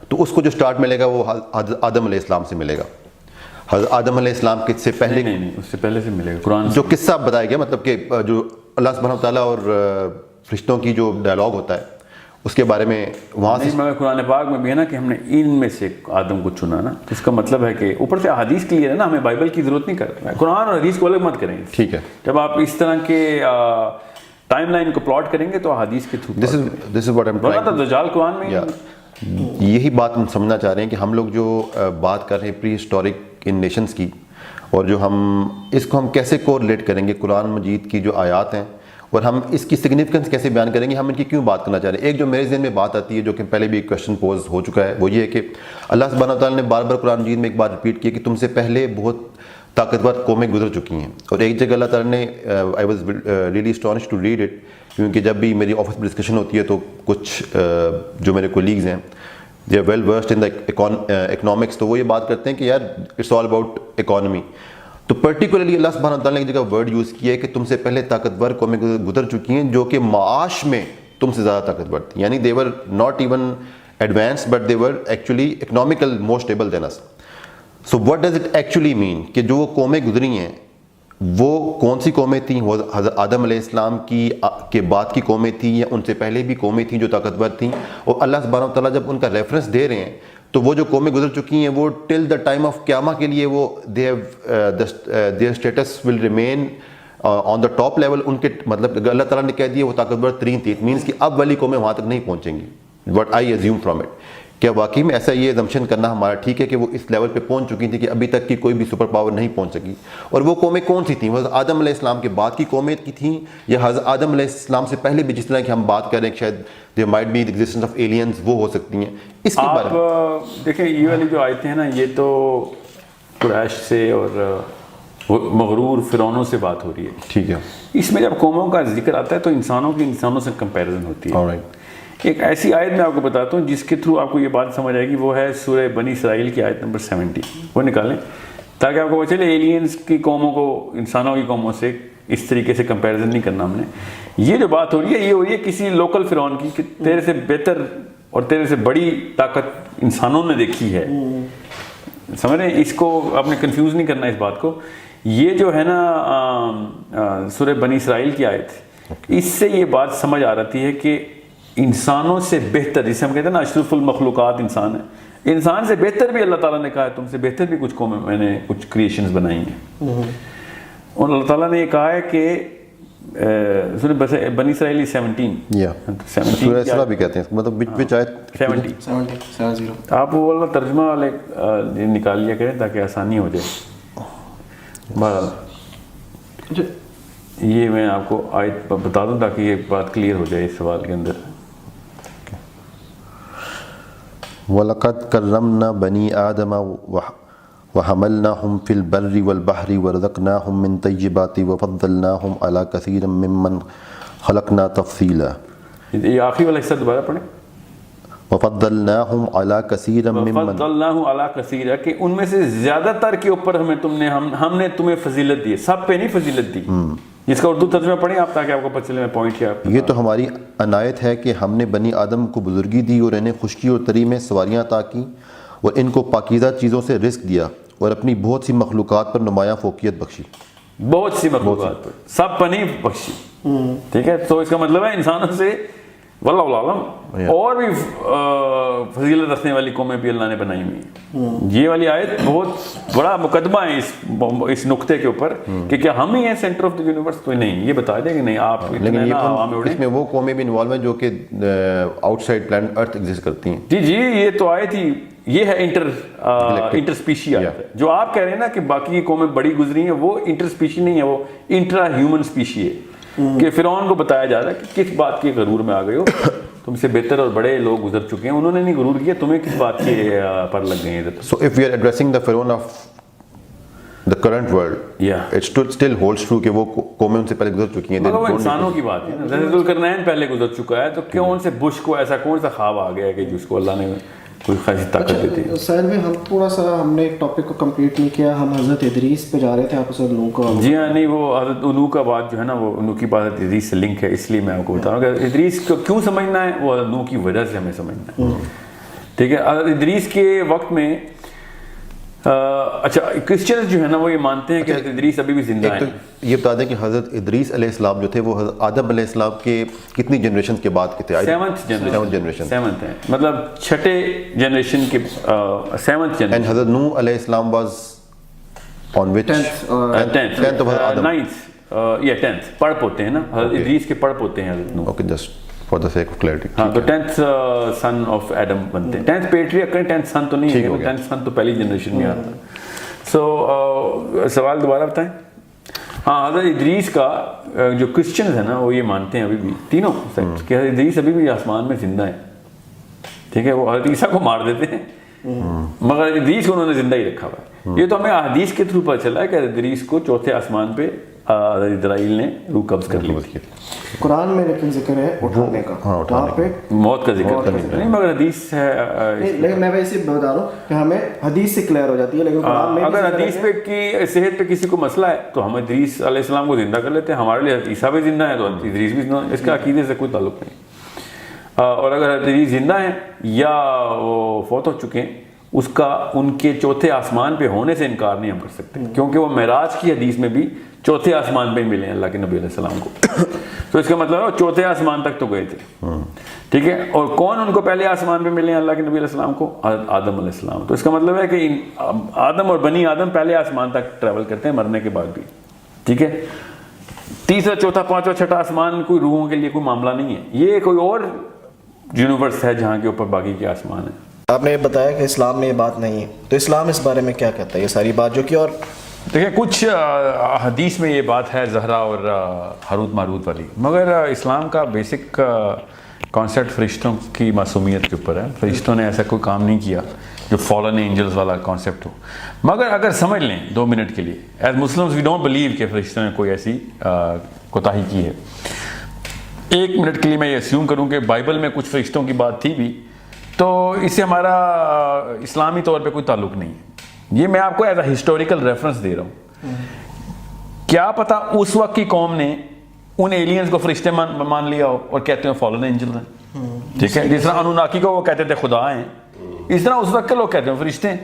تو اس کو جو سٹارٹ ملے گا وہ حضرت آدم علیہ السلام سے ملے گا. حضرت آدم علیہ السلام کے سے پہلے نہیں اس سے پہلے سے ملے گا قرآن جو قصہ بتایا گیا, مطلب کہ جو اللہ سبحانہ وتعالیٰ اور فرشتوں کی جو ڈائلاگ ہوتا ہے اس کے بارے میں وہاں سے. مگر قرآن پاک میں بھی ہے نا کہ ہم نے ان میں سے آدم کو چنا نا, اس کا مطلب ہے کہ اوپر سے احادیث کلیئر ہے نا, ہمیں بائبل کی ضرورت نہیں کرتا, قرآن اور حدیث کو الگ مت کریں. ٹھیک ہے, جب آپ اس طرح کے ٹائم لائن کو پلاٹ کریں گے تو احادیث کے through this is what am trying. دجال قرآن میں یہی بات ہم سمجھنا چاہ رہے ہیں کہ ہم لوگ جو بات کر رہے ہیں پری ہسٹورک ان نیشنز کی, اور جو ہم اس کو ہم کیسے کوریلیٹ کریں گے قرآن مجید کی جو آیات ہیں, اور ہم اس کی سگنیفیکنس کیسے بیان کریں گے, ہم ان کی کیوں بات کرنا چاہ رہے ہیں. ایک جو میرے ذہن میں بات آتی ہے جو کہ پہلے بھی ایک کویشچن پوز ہو چکا ہے, وہ یہ ہے کہ اللہ سبحانہ وتعالیٰ نے بار بار قرآن مجید میں ایک بار ریپیٹ کیا کہ تم سے پہلے بہت طاقتور قومیں گزر چکی ہیں. اور ایک جگہ اللہ تعالیٰ نے I was really astonish to read it, کیونکہ جب بھی میری آفس میں ڈسکشن ہوتی ہے تو کچھ جو میرے کولیگز ہیں they are well versed in the economics, تو وہ یہ بات کرتے ہیں کہ یار اٹس آل اباؤٹ اکانومی. تو پرٹیکولرلی اللہ سبحانہ وتعالیٰ نے ایک جگہ ورڈ یوز کیا ہے کہ تم سے پہلے طاقتور قومیں گزر چکی ہیں جو کہ معاش میں تم سے زیادہ طاقتور تھیں, یعنی they were not even advanced but they were actually economical more stable than us. So what does it actually mean کہ جو وہ قومیں گزری ہیں وہ کون سی قومیں تھیں؟ وہ حضرت آدم علیہ السلام کے بعد کی قومیں تھیں یا ان سے پہلے بھی قومیں تھیں جو طاقتور تھیں؟ اور اللہ سبحانہ وتعالیٰ جب ان کا ریفرنس دے رہے ہیں تو وہ جو قومیں گزر چکی ہیں وہ ٹل دا ٹائم آف قیامہ کے لیے وہ their status will remain on the top level. ان کے مطلب اللہ تعالیٰ نے کہہ دیا وہ طاقتور ترین تھی, اٹ مینس کہ اب والی قومیں وہاں تک نہیں پہنچیں گی. What I assume from it, کیا واقعی میں ایسا یہ ایزمپشن کرنا ہمارا ٹھیک ہے کہ وہ اس لیول پہ پہنچ چکی تھی کہ ابھی تک کی کوئی بھی سپر پاور نہیں پہنچ سکی؟ اور وہ قومیں کون سی تھیں؟ وہ حضرت آدم علیہ السلام کے بعد کی قومیں کی تھیں یا حضرت آدم علیہ السلام سے پہلے بھی جس طرح کہ ہم بات کر رہے ہیں شاید there might be the existence of aliens, وہ ہو سکتی ہیں؟ اس کے بارے میں آپ دیکھیں یہ والی جو آیتیں ہیں نا, یہ تو قریش سے اور مغرور فرعونوں سے بات ہو رہی ہے. ٹھیک ہے, اس میں جب قوموں کا ذکر آتا ہے تو انسانوں سے کمپیریزن ہوتی ہے. alright. ایک ایسی آیت میں آپ کو بتاتا ہوں جس کے تھرو آپ کو یہ بات سمجھ آئے گی, وہ ہے سورہ بنی اسرائیل کی آیت نمبر 70. وہ نکالیں تاکہ آپ کو پتہ چلے ایلینز کی قوموں کو انسانوں کی قوموں سے اس طریقے سے کمپیریزن نہیں کرنا ہم نے. یہ جو بات ہو رہی ہے یہ ہو رہی ہے کسی لوکل فرعون کی کہ تیرے سے بہتر اور تیرے سے بڑی طاقت انسانوں نے دیکھی ہے. سمجھ رہے ہیں, اس کو آپ نے کنفیوز نہیں کرنا اس بات کو. یہ جو ہے نا سورہ بنی اسرائیل کی آیت, اس سے یہ بات سمجھ آ رہی ہے کہ انسانوں سے بہتر, جسے ہم کہتے ہیں نا اشرف المخلوقات انسان ہے, انسان سے بہتر بھی اللہ تعالیٰ نے کہا ہے تم سے بہتر بھی کچھ قومیں میں نے کچھ کریشنز بنائی ہیں. اور اللہ تعالیٰ نے یہ کہا ہے کہ سورہ بنی اسرائیل سورہ اسراء بھی کہتے ہیں, مطلب وچ آیت 70. آپ وہ والا ترجمہ والے نکال لیا کریں تاکہ آسانی ہو جائے. بہرحال یہ میں آپ کو آیت بتا دوں تاکہ یہ بات کلیئر ہو جائے اس سوال کے اندر. وَلَقَدْ كَرَّمْنَا بَنِي آدَمَ وَحَمَلْنَاهُمْ فِي الْبَرِّ وَالْبَحْرِ وَرَزَقْنَاهُم مِّن طَيِّبَاتِ وَفَضَّلْنَاهُمْ عَلَىٰ كَثِيرٍ مِّمَّنْ خَلَقْنَا تَفْضِيلًا. یہ آخری والا حصہ دوبارہ پڑھیں. وَفَضَّلْنَاهُمْ عَلَىٰ كَثِيرٍ مِّمَّنْ فَضَّلْنَاهُ عَلَىٰ كَثِيرٍ, کہ ان میں سے زیادہ تر کے اوپر ہم نے تمہیں فضیلت دی, سب پہ نہیں فضیلت دی. جس کا اردو ترجمہ پڑھیں آپ تاکہ آپ کو پتہ چلے میں پوائنٹ کیا. یہ تو ہماری عنایت ہے کہ ہم نے بنی آدم کو بزرگی دی اور انہیں خشکی اور تری میں سواریاں عطا کی اور ان کو پاکیزہ چیزوں سے رزق دیا اور اپنی بہت سی مخلوقات پر نمایاں فوقیت بخشی. بہت سی مخلوقات پر, سب پر نہیں بخشی. ٹھیک ہے, تو اس کا مطلب ہے انسانوں سے واللہ عالم اور بھی فضیلت رکھنے والی قومیں بھی اللہ نے بنائی ہوئی. یہ والی آیت بہت بڑا مقدمہ ہے اس نقطے کے اوپر کہ کیا ہم ہی ہیں سینٹر آف دی یونیورس؟ تو نہیں, یہ بتا دیں کہ نہیں آپ. لیکن اس میں وہ قومیں بھی انوالو ہیں جو کہ آؤٹ سائڈ پلانٹ ارتھ ایگزسٹ کرتی ہیں. جی یہ تو آیت ہی یہ ہے انٹر اسپیشی آیت ہے. جو آپ کہہ رہے ہیں نا کہ باقی کی قومیں بڑی گزری ہیں, وہ انٹر اسپیشی نہیں ہے, وہ انٹرا ہیومن اسپیشی ہے. کہ فرعون کو بتایا جا رہا ہے کہ کس بات کے غرور میں آ گئے ہو, تم سے بہتر اور بڑے لوگ گزر چکے ہیں, انہوں نے نہیں غرور کیا, تمہیں کس بات کے پر لگ گئے ہیں. So if we are addressing the Pharaoh of the current world, it still holds true کہ وہ قومیں ان سے پہلے گزر چکی ہیں. مگر وہ انسانوں کی بات ہے, ذوالقرنین پہلے گزر چکا ہے, تو کیوں ان سے بش کو ایسا کون سا خواب آ گیا ہے کہ جس کو اللہ نے کوئی خاصی طاقت دیتی ہے. سہیل بھائی ہم تھوڑا سا ہم نے ایک ٹاپک کو کمپلیٹ نہیں کیا, ہم حضرت ادریس پہ جا رہے تھے, آپ اسے نوح کا. جی ہاں, نہیں وہ حضرت نوح کا بات جو ہے نا وہ نوح کی بات ادریس سے لنک ہے, اس لیے میں آپ کو بتا رہا ہوں کہ ادریس کو کیوں سمجھنا ہے, وہ حضرت نوح کی وجہ سے ہمیں سمجھنا ہے. ٹھیک ہے, حضرت ادریس کے وقت میں اچھا کرسچنز جو ہے نا وہ یہ مانتے ہیں کہ حضرت ادریس ابھی بھی زندہ ہیں. یہ بتا دیں کہ حضرت ادریس علیہ السلام جو تھے وہ حضرت آدم علیہ السلام کے کتنی جنریشن کے بعد کے تھے؟ 7th generation. 7th ہے, مطلب 6th جنریشن کے 7th جنریشن. اینڈ حضرت نوح علیہ السلام واز آن وچ 10th پڑھ پوتے ہیں نا, حضرت ادریس کے پڑھ پوتے ہیں حضرت نوح. Okay, just for the sake of clarity. ہاں, تو 10th سن آف ایڈم بنتے ہیں. 10th پیٹریارک 10th سن تو نہیں ہے, 10th سن تو پہلی جنریشن میں آتا ہے. سو سوال دوبارہ بتائیں. ہاں, حضرت ادریس کا جو کرسچنز ہیں نا وہ یہ مانتے ہیں ابھی بھی تینوں کہ حضرت ادریس ابھی بھی آسمان میں زندہ ہیں. ٹھیک ہے, وہ حضرت عیسیٰ کو مار دیتے ہیں مگر حضرت ادریس کو انہوں نے زندہ ہی رکھا ہوا ہے. یہ تو ہمیں احادیث کے تھرو پتہ چلا ہے کہ حضرت ادریس کو چوتھے آسمان پہ حضرت اسرائیل نے روح قبض کر لی. قرآن میں لیکن ذکر ہے اٹھانے کا, وہاں پہ موت کا ذکر نہیں, مگر حدیث ہے. لیکن میں ویسے بتا رہا ہوں کہ ہمیں حدیث سے کلیئر ہو جاتی ہے, لیکن قرآن میں اگر حدیث پہ کی صحت پہ کسی کو مسئلہ ہے تو ہم ادریس علیہ السلام کو زندہ کر لیتے ہیں. ہمارے لیے عیسیٰ بھی زندہ ہے تو ادریس بھی زندہ ہے, اس کا عقیدے سے کوئی تعلق نہیں. اور اگر ادریس زندہ ہیں یا وہ فوت ہو چکے ہیں, اس کا ان کے چوتھے آسمان پہ ہونے سے انکار نہیں ہم کر سکتے, کیونکہ وہ معراج کی حدیث میں بھی چوتھے آسمان پہ ملے ہیں اللہ کے نبی علیہ السلام کو. تو اس کا مطلب ہے وہ چوتھے آسمان تک تو گئے تھے. ٹھیک ہے, اور کون ان کو پہلے آسمان پہ ملے ہیں اللہ کے نبی علیہ السلام کو؟ آدم علیہ السلام. تو اس کا مطلب ہے کہ آدم اور بنی آدم پہلے آسمان تک ٹریول کرتے ہیں مرنے کے بعد بھی. ٹھیک ہے, تیسرا چوتھا پانچواں چھٹا آسمان کوئی روحوں کے لیے کوئی معاملہ نہیں ہے, یہ کوئی اور یونیورس ہے جہاں کے اوپر باقی کے آسمان ہیں. آپ نے بتایا کہ اسلام میں یہ بات نہیں ہے, تو اسلام اس بارے میں کیا کہتا ہے یہ ساری بات جو کہ, اور دیکھیں کچھ حدیث میں یہ بات ہے زہرا اور ہاروت ماروت والی, مگر اسلام کا بیسک کانسیپٹ فرشتوں کی معصومیت کے اوپر ہے. فرشتوں نے ایسا کوئی کام نہیں کیا جو فالن اینجلز والا کانسیپٹ ہو. مگر اگر سمجھ لیں 2 منٹ کے لیے, as Muslims we don't believe کہ فرشتوں نے کوئی ایسی کوتاہی کی ہے. 1 منٹ کے لیے میں یہ اسیوم کروں کہ بائبل میں کچھ فرشتوں کی بات تھی بھی, تو اس سے ہمارا اسلامی طور پہ کوئی تعلق نہیں ہے. یہ میں آپ کو ایز اے ہسٹوریکل ریفرنس دے رہا ہوں. کیا پتا اس وقت کی قوم نے ان ایلینز کو فرشتے مان لیا ہو اور کہتے ہیں فالن اینجل ہیں. ٹھیک ہے, جس طرح انوناکی کو وہ کہتے تھے خدا ہیں, اس طرح اس وقت کے لوگ کہتے ہیں فرشتے ہیں.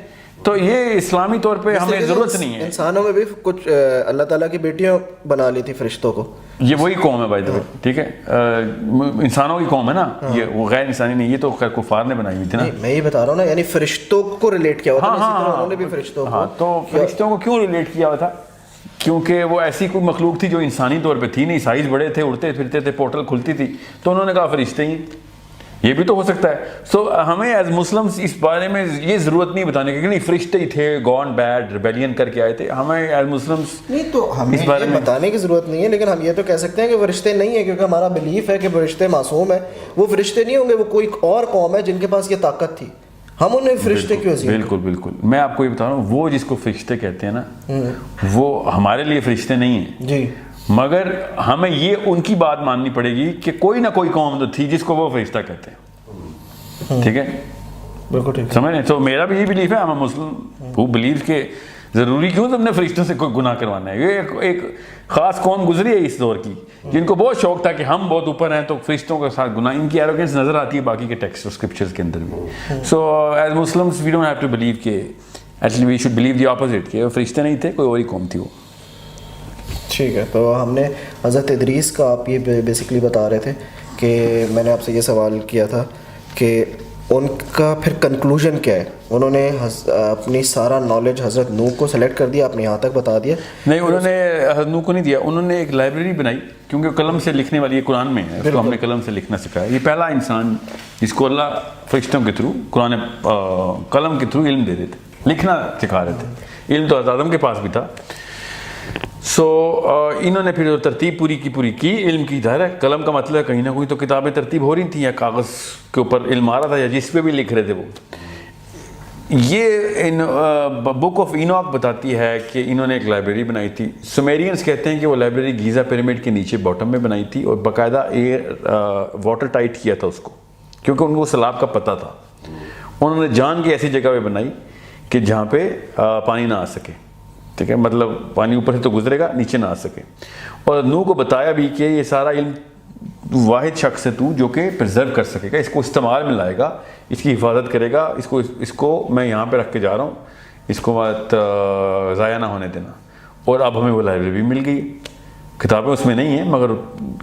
تو یہ اسلامی طور پہ ہمیں ضرورت نہیں ہے. انسانوں میں بھی کچھ اللہ تعالیٰ کی بیٹیاں بنا لی تھی فرشتوں کو. یہ وہی قوم ہے بھائی. ٹھیک ہے, انسانوں کی قوم ہے نا یہ, وہ غیر انسانی نہیں, یہ تو کفار نے بنائی ہوئی تھی نا. میں یہ بتا رہا ہوں نا, یعنی فرشتوں کو ریلیٹ کیا ہوا تھا, اسی طرح انہوں نے بھی فرشتوں کو. تو فرشتوں کو کیوں ریلیٹ کیا ہوا تھا؟ کیونکہ وہ ایسی کوئی مخلوق تھی جو انسانی طور پہ تھی نہیں, سائز بڑے تھے, اڑتے پھرتے تھے, پورٹل کھلتی تھی, تو انہوں نے کہا فرشتے ہی. یہ بھی تو ہو سکتا ہے. سو ہمیں ایز مسلمس اس بارے میں یہ ضرورت نہیں بتانے کی کہ نہیں فرشتے ہی تھے, گون بیڈ ریبیلین کر کے آئے تھے. ہمیں ایز مسلمس نہیں, تو ہمیں اس بارے میں بتانے کی ضرورت نہیں ہے, لیکن ہم یہ تو کہہ سکتے ہیں کہ فرشتے نہیں ہیں, کیونکہ ہمارا بلیف ہے کہ فرشتے معصوم ہیں. وہ فرشتے نہیں ہوں گے, وہ کوئی اور قوم ہے جن کے پاس یہ طاقت تھی. ہم انہیں فرشتے کیوں سی؟ بالکل بالکل, میں آپ کو یہ بتا رہا ہوں, وہ جس کو فرشتے کہتے ہیں نا, وہ ہمارے لیے فرشتے نہیں ہیں جی, مگر ہمیں یہ ان کی بات ماننی پڑے گی کہ کوئی نہ کوئی قوم تو تھی جس کو وہ فرشتہ کہتے ہیں. ٹھیک ہے, بالکل ٹھیک, سمجھ رہے. تو میرا بھی یہ بلیف ہے, ہم مسلم وہ بلیو کہ ضروری کیوں تم نے فرشتوں سے کوئی گناہ کروانا ہے. یہ ایک خاص قوم گزری ہے اس دور کی جن کو بہت شوق تھا کہ ہم بہت اوپر ہیں تو فرشتوں کے ساتھ گناہ, ان کی ایروگنس نظر آتی ہے باقی کے ٹیکسٹ اور اسکرپچرز کے اندر بھی. So as Muslims we don't have to believe کہ actually we should believe the opposite کہ فرشتے نہیں تھے, کوئی اور ہی قوم تھی وہ. ٹھیک ہے, تو ہم نے حضرت ادریس کا آپ یہ بیسکلی بتا رہے تھے کہ میں نے آپ سے یہ سوال کیا تھا کہ ان کا پھر کنکلوژن کیا ہے. انہوں نے اپنی سارا نالج حضرت نوح کو سلیکٹ کر دیا, اپنے یہاں تک بتا دیا. نہیں, انہوں نے حضرت نوح کو نہیں دیا, انہوں نے ایک لائبریری بنائی, کیونکہ قلم سے لکھنے والی یہ قرآن میں ہے, اس کو ہم نے قلم سے لکھنا سکھایا. یہ پہلا انسان جس کو اللہ فرشتوں کے تھرو قرآن قلم کے تھرو علم دے دیتے, لکھنا سکھا رہے تھے. علم تو حضرت آدم کے پاس بھی تھا. سو انہوں نے پھر ترتیب پوری کی علم کی. ظاہر ہے قلم کا مطلب ہے کہیں نہ کہیں تو کتابیں ترتیب ہو رہی تھیں یا کاغذ کے اوپر علم آ رہا تھا یا جس پہ بھی لکھ رہے تھے وہ. یہ بک آف اینوک بتاتی ہے کہ انہوں نے ایک لائبریری بنائی تھی. سمیرینز کہتے ہیں کہ وہ لائبریری گیزا پیرامڈ کے نیچے باٹم میں بنائی تھی اور باقاعدہ ایئر واٹر ٹائٹ کیا تھا اس کو, کیونکہ ان کو سیلاب کا پتہ تھا. انہوں نے جان کی ایسی جگہ پہ بنائی کہ جہاں پہ پانی نہ آ سکے، ٹھیک ہے، مطلب پانی اوپر سے تو گزرے گا، نیچے نہ آ سکے. اور نوح کو بتایا بھی کہ یہ سارا علم واحد شخص ہے تو جو کہ پرزرو کر سکے گا، اس کو استعمال میں لائے گا، اس کی حفاظت کرے گا، اس کو میں یہاں پہ رکھ کے جا رہا ہوں، اس کو بات ضائع نہ ہونے دینا. اور اب ہمیں وہ لائبریری مل گئی، کتابیں اس میں نہیں ہیں، مگر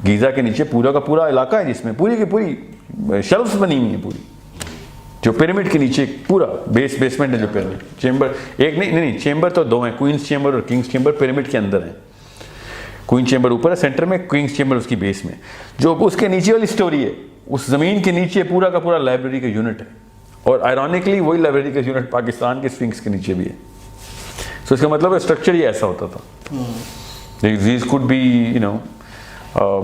گیزا کے نیچے پورا کا پورا علاقہ ہے جس میں پوری کی پوری شیلفز بنی ہوئی ہیں، پوری جو پیرامڈ کے نیچے پورا بیسمنٹ ہے، جو پیرامڈ چیمبر ایک نہیں چیمبر تو دو ہیں، کوئنس چیمبر اور کنگس چیمبر پیرامڈ کے اندر ہیں. کوئن چیمبر اوپر ہے سینٹر میں، کوئنس چیمبر اس کی بیس میں. جو اس کے نیچے والی سٹوری ہے، اس زمین کے نیچے پورا کا پورا لائبریری کا یونٹ ہے، اور آئرونکلی وہی لائبریری کا یونٹ پاکستان کے سفنکس کے نیچے بھی ہے. تو اس کا مطلب اسٹرکچر یہ ایسا ہوتا تھا. دیز کوڈ بی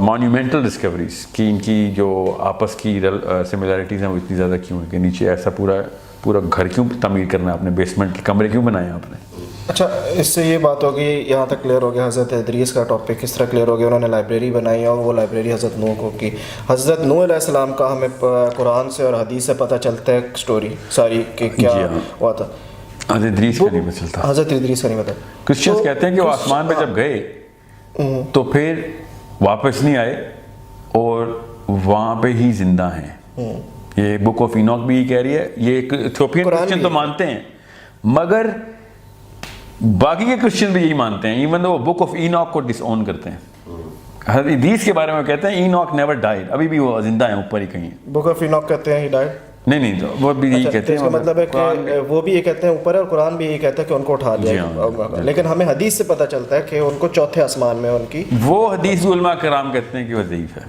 مانیومنٹل ڈسکوریز کہ ان کی جو آپس کی سملیرٹیز ہیں وہ اتنی زیادہ کیوں ہیں کہ نیچے ایسا پورا گھر کیوں تعمیر کرنا ہے آپ نے، بیسمنٹ کے کمرے کیوں بنائے آپ نے. اچھا، اس سے یہ بات ہوگی، یہاں تک کلیئر ہو گیا حضرت ادریس کا ٹاپک کس طرح کلیئر ہو گیا. انہوں نے لائبریری بنائی اور وہ لائبریری حضرت نوح کو کی. حضرت نوح علیہ السلام کا ہمیں قرآن سے اور حدیث سے پتہ چلتا ہے سٹوری ساری کہ کیا ہوا تھا. حضرت ادریس کا نہیں چلتا، حضرت ادریس کا نہیں پتہ. کرسچنز کہتے ہیں کہ وہ آسمان پہ جب گئے تو پھر واپس نہیں آئے اور وہاں پہ ہی زندہ ہیں. یہ بک آف اینوک بھی یہ کہہ رہی ہے، یہ ایتھوپین کرسچن تو مانتے ہیں، مگر باقی کے کرسچن بھی یہی مانتے ہیں، ایون وہ بک آف اینوک کو ڈس اون کرتے ہیں. حضرت ادریس کے بارے میں کہتے ہیں اینوک نیور ڈائیڈ، ابھی بھی وہ زندہ ہیں اوپر ہی کہیں. بک آف اینوک کہتے ہیں ہی ڈائیڈ؟ نہیں تو وہ بھی یہی کہتے ہیں. اس کا مطلب ہے کہ وہ بھی یہ کہتے ہیں اوپر ہے، اور قرآن بھی یہی کہتا ہے کہ ان کو اٹھا دیا. لیکن ہمیں حدیث سے پتہ چلتا ہے کہ ان کو چوتھے آسمان میں ان کی، وہ حدیث علماء کرام کہتے ہیں کہ وہ ضعیف ہے.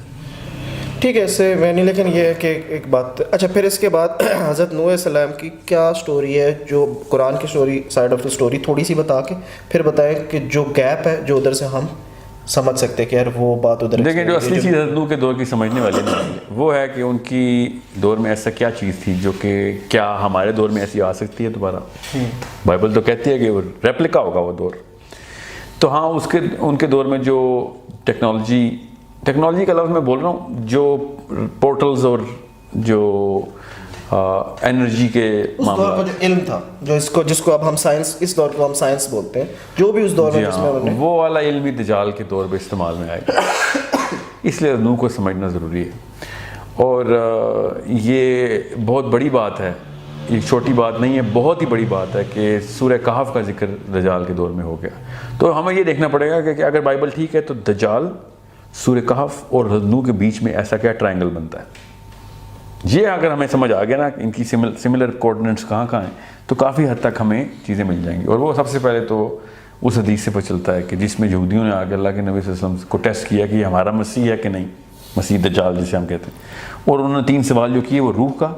ٹھیک ہے، اس سے میں نہیں، لیکن یہ ہے کہ ایک بات. اچھا، پھر اس کے بعد حضرت نوح علیہ السلام کی کیا سٹوری ہے، جو قرآن کی story side of the story تھوڑی سی بتا کے پھر بتائیں کہ جو گیپ ہے جو ادھر سے ہم سمجھ سکتے ہیں کہ یار وہ بات ادھر. دیکھیں، جو اصلی چیز حضرت نوح کے دور کی سمجھنے والی نہیں ہے وہ ہے کہ ان کی دور میں ایسا کیا چیز تھی جو کہ کیا ہمارے دور میں ایسی آ سکتی ہے دوبارہ. بائبل تو کہتی ہے کہ وہ ریپلیکا ہوگا وہ دور. تو ہاں ان کے دور میں جو ٹیکنالوجی کا لفظ میں بول رہا ہوں، جو پورٹلز اور جو انرجی کے معاملات، جو علم تھا، جو جس کو اب ہم سائنس، اس دور کو ہم سائنس بولتے ہیں، جو بھی اس دور میں جس میں انہوں نے، وہ والا علم بھی دجال کے دور پہ استعمال میں آئے گا. اس لیے نوح کو سمجھنا ضروری ہے. اور یہ بہت بڑی بات ہے، یہ چھوٹی بات نہیں ہے، بہت ہی بڑی بات ہے کہ سورہ کہف کا ذکر دجال کے دور میں ہو گیا. تو ہمیں یہ دیکھنا پڑے گا کہ اگر بائبل ٹھیک ہے تو دجال، سورہ کہف اور نوح کے بیچ میں ایسا کیا ٹرائنگل بنتا ہے. یہ اگر ہمیں سمجھ آ گیا نا ان کی سملر کوآرڈینیٹس کہاں ہیں، تو کافی حد تک ہمیں چیزیں مل جائیں گی. اور وہ سب سے پہلے تو اس حدیث سے پتہ چلتا ہے کہ جس میں یہودیوں نے آگے اللہ کے نبی صلی اللہ علیہ وسلم کو ٹیسٹ کیا کہ یہ ہمارا مسیح ہے کہ نہیں، مسیح دجال جسے ہم کہتے ہیں. اور انہوں نے 3 سوال جو کیے، وہ روح کا،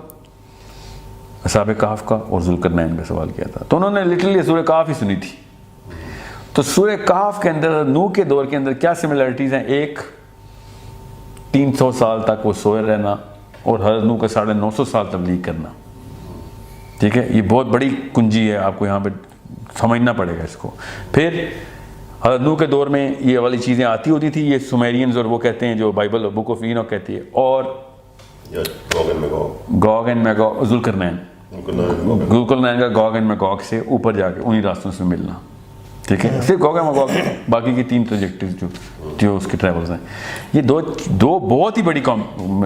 اصحاب کہف کا اور ذوالقرنین کا سوال کیا تھا. تو انہوں نے لٹرلی سورہ کہف ہی سنی تھی. تو سورہ کہف کے اندر نوح کے دور کے اندر کیا سملیرٹیز ہیں؟ ایک، 300 سال تک وہ سوئے رہنا، اور حضرت نوح کا 950 سال تبلیغ کرنا. ٹھیک ہے، یہ بہت بڑی کنجی ہے، آپ کو یہاں پہ سمجھنا پڑے گا اس کو. پھر حضرت نوح کے دور میں یہ والی چیزیں آتی ہوتی تھی، یہ سومیرینز اور وہ کہتے ہیں جو بائبل اور بک آف اینوک کہتی ہے، اور گوگ اینڈ میگوگ، ذوالقرنین کا گوگ اینڈ میگوگ سے اوپر جا کے انہی راستوں سے ملنا. ٹھیک ہے، صرف گوگ اینڈ میگوگ، باقی کی 3 پروجیکٹس جو اس کے ٹریولز ہیں، یہ دو بہت ہی بڑی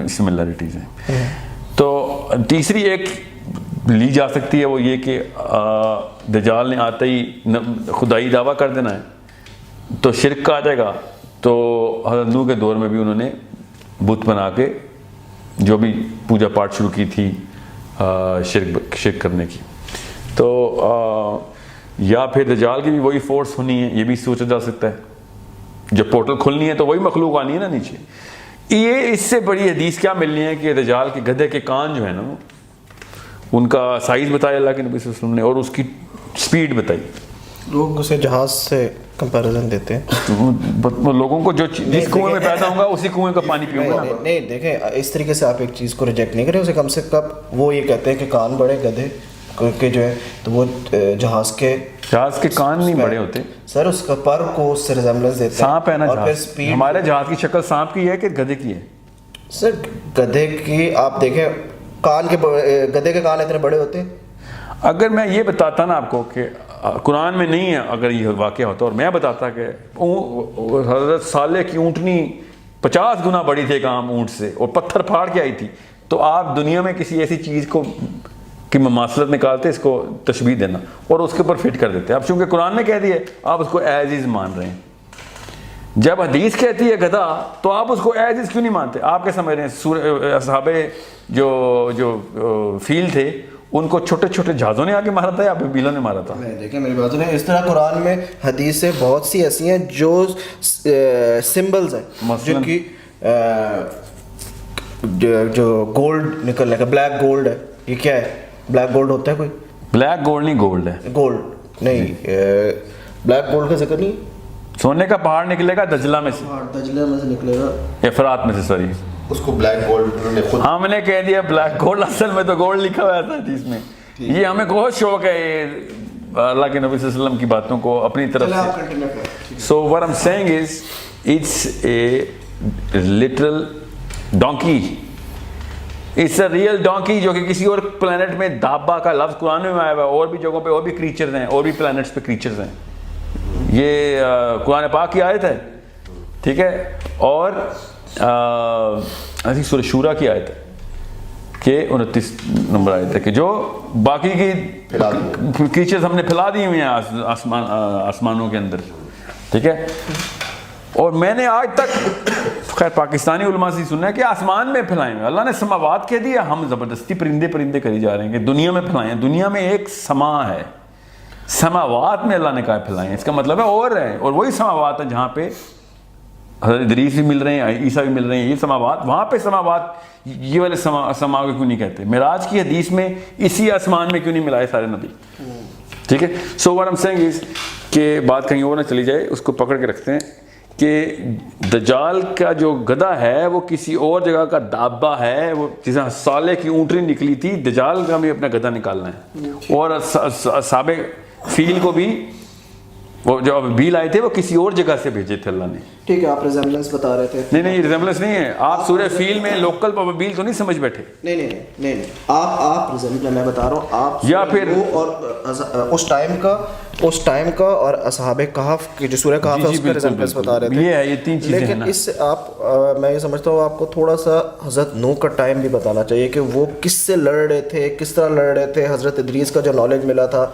سملیرٹیز ہیں. تو تیسری ایک لی جا سکتی ہے، وہ یہ کہ دجال نے آتے ہی خدائی دعویٰ کر دینا ہے تو شرک کا آ جائے گا. تو حضرت نوح کے دور میں بھی انہوں نے بت بنا کے جو بھی پوجا پاٹ شروع کی تھی شرک کرنے کی. تو یا پھر دجال کی بھی وہی فورس ہونی ہے، یہ بھی سوچا جا سکتا ہے. جب پورٹل کھلنی ہے تو وہی مخلوق آنی ہے نا نیچے. یہ اس سے بڑی حدیث کیا ملنی ہے کہ دجال کے گدھے کے کان جو ہے نا، ان کا سائز بتایا اللہ کے نبی صلی اللہ علیہ وسلم نے، اور اس کی سپیڈ بتائی. لوگ اسے جہاز سے کمپیریزن دیتے ہیں. لوگوں کو جو جس کنویں میں پیدا ہوں گا اسی کنویں کا پانی پیوں گا. نہیں دیکھیں، اس طریقے سے آپ ایک چیز کو ریجیکٹ نہیں کریں. اسے کم سے کم وہ یہ کہتے ہیں کہ کان بڑے گدھے کے جو ہے، تو وہ جہاز کے کان نہیں بڑے ہوتے سر، اس کا پر کو اس سے ریزمبلنس دیتے ہیں. سانپ ہے نا جہاز، ہمارے جہاز کی شکل سانپ کی ہے کہ گدھے کی ہے؟ سر گدھے کی آپ دیکھیں کان کے گدھے کے کان اتنے بڑے ہوتے ہیں؟ اگر میں یہ بتاتا نا آپ کو کہ قرآن میں نہیں ہے، اگر یہ واقعہ ہوتا اور میں بتاتا کہ حضرت صالح کی اونٹنی 50 گنا بڑی تھی ایک عام اونٹ سے اور پتھر پھاڑ کے آئی تھی، تو آپ دنیا میں کسی ایسی چیز کو کی مماثلت نکالتے، اس کو تشبیہ دینا اور اس کے اوپر فٹ کر دیتے. اب چونکہ قرآن نے کہہ دیا آپ اس کو ایز از مان رہے ہیں. جب حدیث کہتی ہے گدھا تو آپ اس کو ایز از کیوں نہیں مانتے؟ آپ کیا سمجھ رہے ہیں اصحاب جو فیل تھے ان کو چھوٹے چھوٹے جہازوں نے آ کے مارا تھا یا بیلوں نے مارا تھا؟ دیکھیں میری بات سنیں، اس طرح قرآن میں حدیثیں بہت سی ایسی ہیں جو سمبلز ہیں، جن کی جو گولڈ نکلنے کا، بلیک گولڈ ہے. یہ کیا ہے؟ بلیک گولڈ ہوتا ہے کوئی؟ بلیک گولڈ نہیں، گولڈ ہے. گولڈ نہیں، بلیک گولڈ کا ذکر نہیں. سونے کا پہاڑ نکلے گا دجلہ میں سے، دجلہ میں سے نکلے گا، افرات میں سے، سوری اس کو بلیک گولڈ انہوں نے خود ہم نے کہہ دیا بلیک گولڈ، اصل میں تو گولڈ لکھا ہوا تھا حدیث میں. یہ ہمیں بہت شوق ہے اللہ کے نبی صلی اللہ علیہ وسلم کی باتوں کو اپنی طرف سے. سو what I'm saying is it's a literal donkey. It's a real donkey جو کہ کسی اور پلانٹ میں دابا کا لفظ قرآن میں آیا ہوا ہے، اور بھی جگہوں پہ اور بھی کریچرز ہیں، اور بھی پلانٹس پہ کریچرز ہیں. یہ قرآن پاک کی آیت ہے، ٹھیک ہے. اور سورہ شورا کی آیت ہے کہ 29 نمبر آیت ہے کہ جو باقی کی کریچرز ہم نے پھیلا دی ہوئی ہیں آسمانوں کے اندر، ٹھیک ہے. اور میں نے آج تک خیر پاکستانی علماء سے سننا ہے کہ آسمان میں پھیلائیں گے. اللہ نے سماوات کہہ دیا، ہم زبردستی پرندے کری جا رہے ہیں کہ دنیا میں پھیلائیں. دنیا میں ایک سما ہے، سماوات میں اللہ نے کہا پھیلائیں. اس کا مطلب ہے اور ہے، اور وہی سماوات ہے جہاں پہ حضرت ادریس بھی مل رہے ہیں، عیسیٰ بھی مل رہے ہیں. یہ سماوات، وہاں پہ سماوات یہ والے سما کو کیوں نہیں کہتے؟ معراج کی حدیث میں اسی آسمان میں کیوں نہیں ملائے سارے نبی؟ ٹھیک ہے. سو what I'm saying is کہ بات کہیں اور نہ چلی جائے، اس کو پکڑ کے رکھتے ہیں کہ دجال کا جو گدھا ہے وہ کسی اور جگہ کا دابا ہے. وہ جیسے صالح کی اونٹنی نکلی تھی، دجال کا بھی اپنا گدھا نکالنا ہے. اور اصحاب فیل کو بھی وہ جو بیل آئے تھے وہ کسی اور جگہ سے بھیجے تھے اللہ نے. ٹھیک ہے، آپ ریزمبلنس بتا رہے تھے. نہیں یہ ریزمبلنس نہیں ہے. آپ سورہ فیل میں لوکل بیل تو نہیں سمجھ بیٹھے. نہیں آپ ریزمبلنس میں بتا رہا ہوں. آپ یا پھر اور اس ٹائم کا اور اصحاب کہف کی جو سورہ کہف ہے اس کا ریزمبلنس بتا رہے تھے. یہ ہے، یہ تین چیزیں ہیں. لیکن اس سے آپ میں یہ سمجھتا ہوں آپ کو تھوڑا سا حضرت نوح کا ٹائم بھی بتانا چاہیے کہ وہ کس سے لڑ رہے تھے، کس طرح لڑ رہے تھے. حضرت ادریس کا جو نالج ملا تھا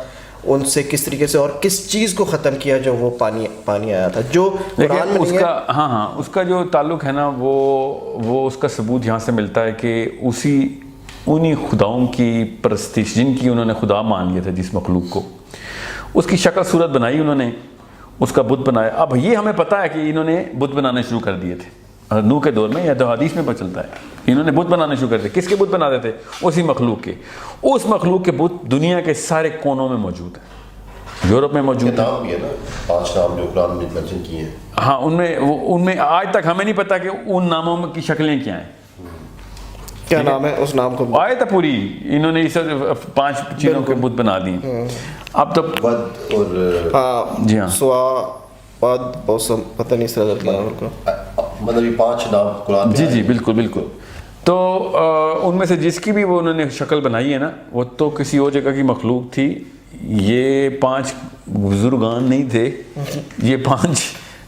ان سے کس طریقے سے اور کس چیز کو ختم کیا جو وہ پانی آیا تھا جو قرآن میں نہیں ہے. ہاں اس کا جو تعلق ہے نا وہ اس کا ثبوت یہاں سے ملتا ہے کہ انہی خداؤں کی پرستش جن کی انہوں نے خدا مان لیا تھا، جس مخلوق کو اس کی شکل صورت بنائی انہوں نے، اس کا بت بنایا. اب یہ ہمیں پتہ ہے کہ انہوں نے بت بنانے شروع کر دیے تھے نوح کے دور میں، یا تو حدیث میں پتہ چلتا ہے انہوں نے بت بنانے شروع کر دیے. کس کے بت بناتے تھے؟ اسی مخلوق کے. اس مخلوق کے بت دنیا کے سارے کونوں میں موجود ہیں. یورپ میں موجود نام بھی ہے نا، 5 نام جو قرآن میں مینشن کیے ہیں. ہاں ان میں آج تک ہمیں نہیں پتا کہ ان ناموں کی شکلیں کیا ہیں. کیا نام ہے اس نام کو؟ آیت پوری انہوں نے 5 چیزوں کے بت بنا دیے. اب تو ود اور جی ہاں سوا پتہ نہیں اس طرح مطلب یہ 5 نام قرآن میں. جی بالکل. تو ان میں سے جس کی بھی وہ انہوں نے شکل بنائی ہے نا، وہ تو کسی اور جگہ کی مخلوق تھی. یہ 5 بزرگان نہیں تھے، یہ 5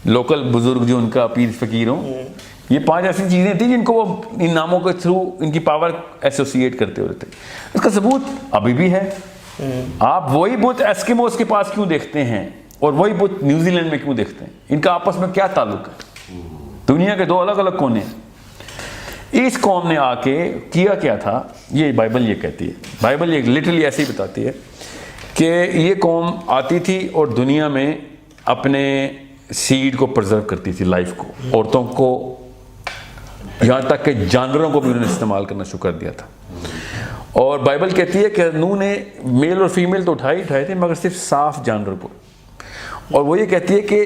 لوکل بزرگ جو ان کا پیر فقیر ہوں، یہ 5 ایسی چیزیں تھیں جن کو وہ ان ناموں کے تھرو ان کی پاور ایسوسیٹ کرتے ہوتے تھے. اس کا ثبوت ابھی بھی ہے. آپ وہی بت ایسکیموز کے پاس کیوں دیکھتے ہیں اور وہی بت نیوزی لینڈ میں کیوں دیکھتے ہیں؟ ان کا آپس میں کیا تعلق ہے؟ دنیا کے 2 الگ الگ کونے ہیں. اس قوم نے آ کے کیا تھا، یہ بائبل یہ کہتی ہے. بائبل یہ لٹرلی ایسے ہی بتاتی ہے کہ یہ قوم آتی تھی اور دنیا میں اپنے سیڈ کو پرزرو کرتی تھی، لائف کو، عورتوں کو، یہاں تک کہ جانوروں کو بھی انہوں نے استعمال کرنا شروع کر دیا تھا. اور بائبل کہتی ہے کہ نوح نے میل اور فیمیل تو اٹھائے تھے مگر صرف صاف جانور کو. اور وہ یہ کہتی ہے کہ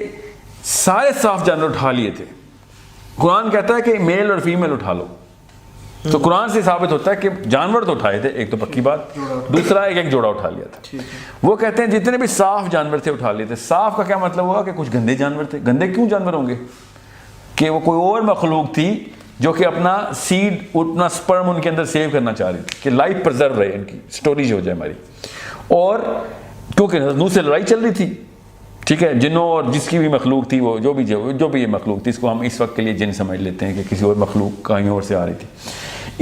سارے صاف جانور اٹھا لیے تھے. قرآن کہتا ہے کہ میل اور فیمیل اٹھا لو. تو قرآن سے ثابت ہوتا ہے کہ جانور تو اٹھائے تھے، ایک تو پکی بات، دوسرا ایک جوڑا اٹھا لیا تھا. وہ کہتے ہیں جتنے بھی صاف جانور تھے اٹھا لیے تھے. صاف کا کیا مطلب ہوا کہ کچھ گندے جانور تھے. گندے کیوں جانور ہوں گے؟ کہ وہ کوئی اور مخلوق تھی جو کہ اپنا سیڈ اپنا سپرم ان کے اندر سیو کرنا چاہ رہی تھی کہ لائف پرزرو رہے ان کی اسٹوریج ہو جائے ہماری. اور کیونکہ نوح سے لڑائی چل رہی تھی, ٹھیک ہے, جنوں اور جس کی بھی مخلوق تھی وہ جو بھی یہ مخلوق تھی, اس کو ہم اس وقت کے لیے جن سمجھ لیتے ہیں کہ کسی اور مخلوق کہیں اور سے آ رہی تھی.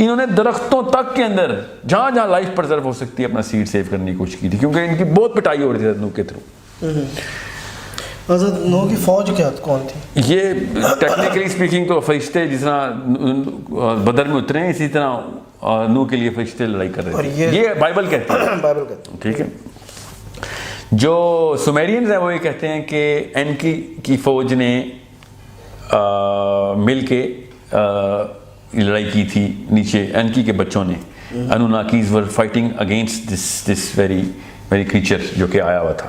انہوں نے درختوں تک کے اندر جہاں جہاں لائف پرزرو ہو سکتی ہے اپنا سیڈ سیو کرنے کی کوشش کی تھی, کیونکہ ان کی بہت پٹائی ہو رہی تھی نوح کے تھرو. حضرت نوح کی فوج کیا کون تھی؟ یہ ٹیکنیکلی اسپیکنگ تو فرشتے جس طرح بدر میں اترے ہیں اسی طرح نوح کے لیے فرشتے لڑائی کر رہے تھے. یہ بائبل کہتے ہیں, بائبل کہتے ہیں, ٹھیک ہے. جو سومیرینز ہیں وہ یہ کہتے ہیں کہ اینکی کی فوج نے مل کے لڑائی کی تھی نیچے, اینکی کے بچوں نے. Anunnakis were fighting against this very creature جو کہ آیا ہوا تھا.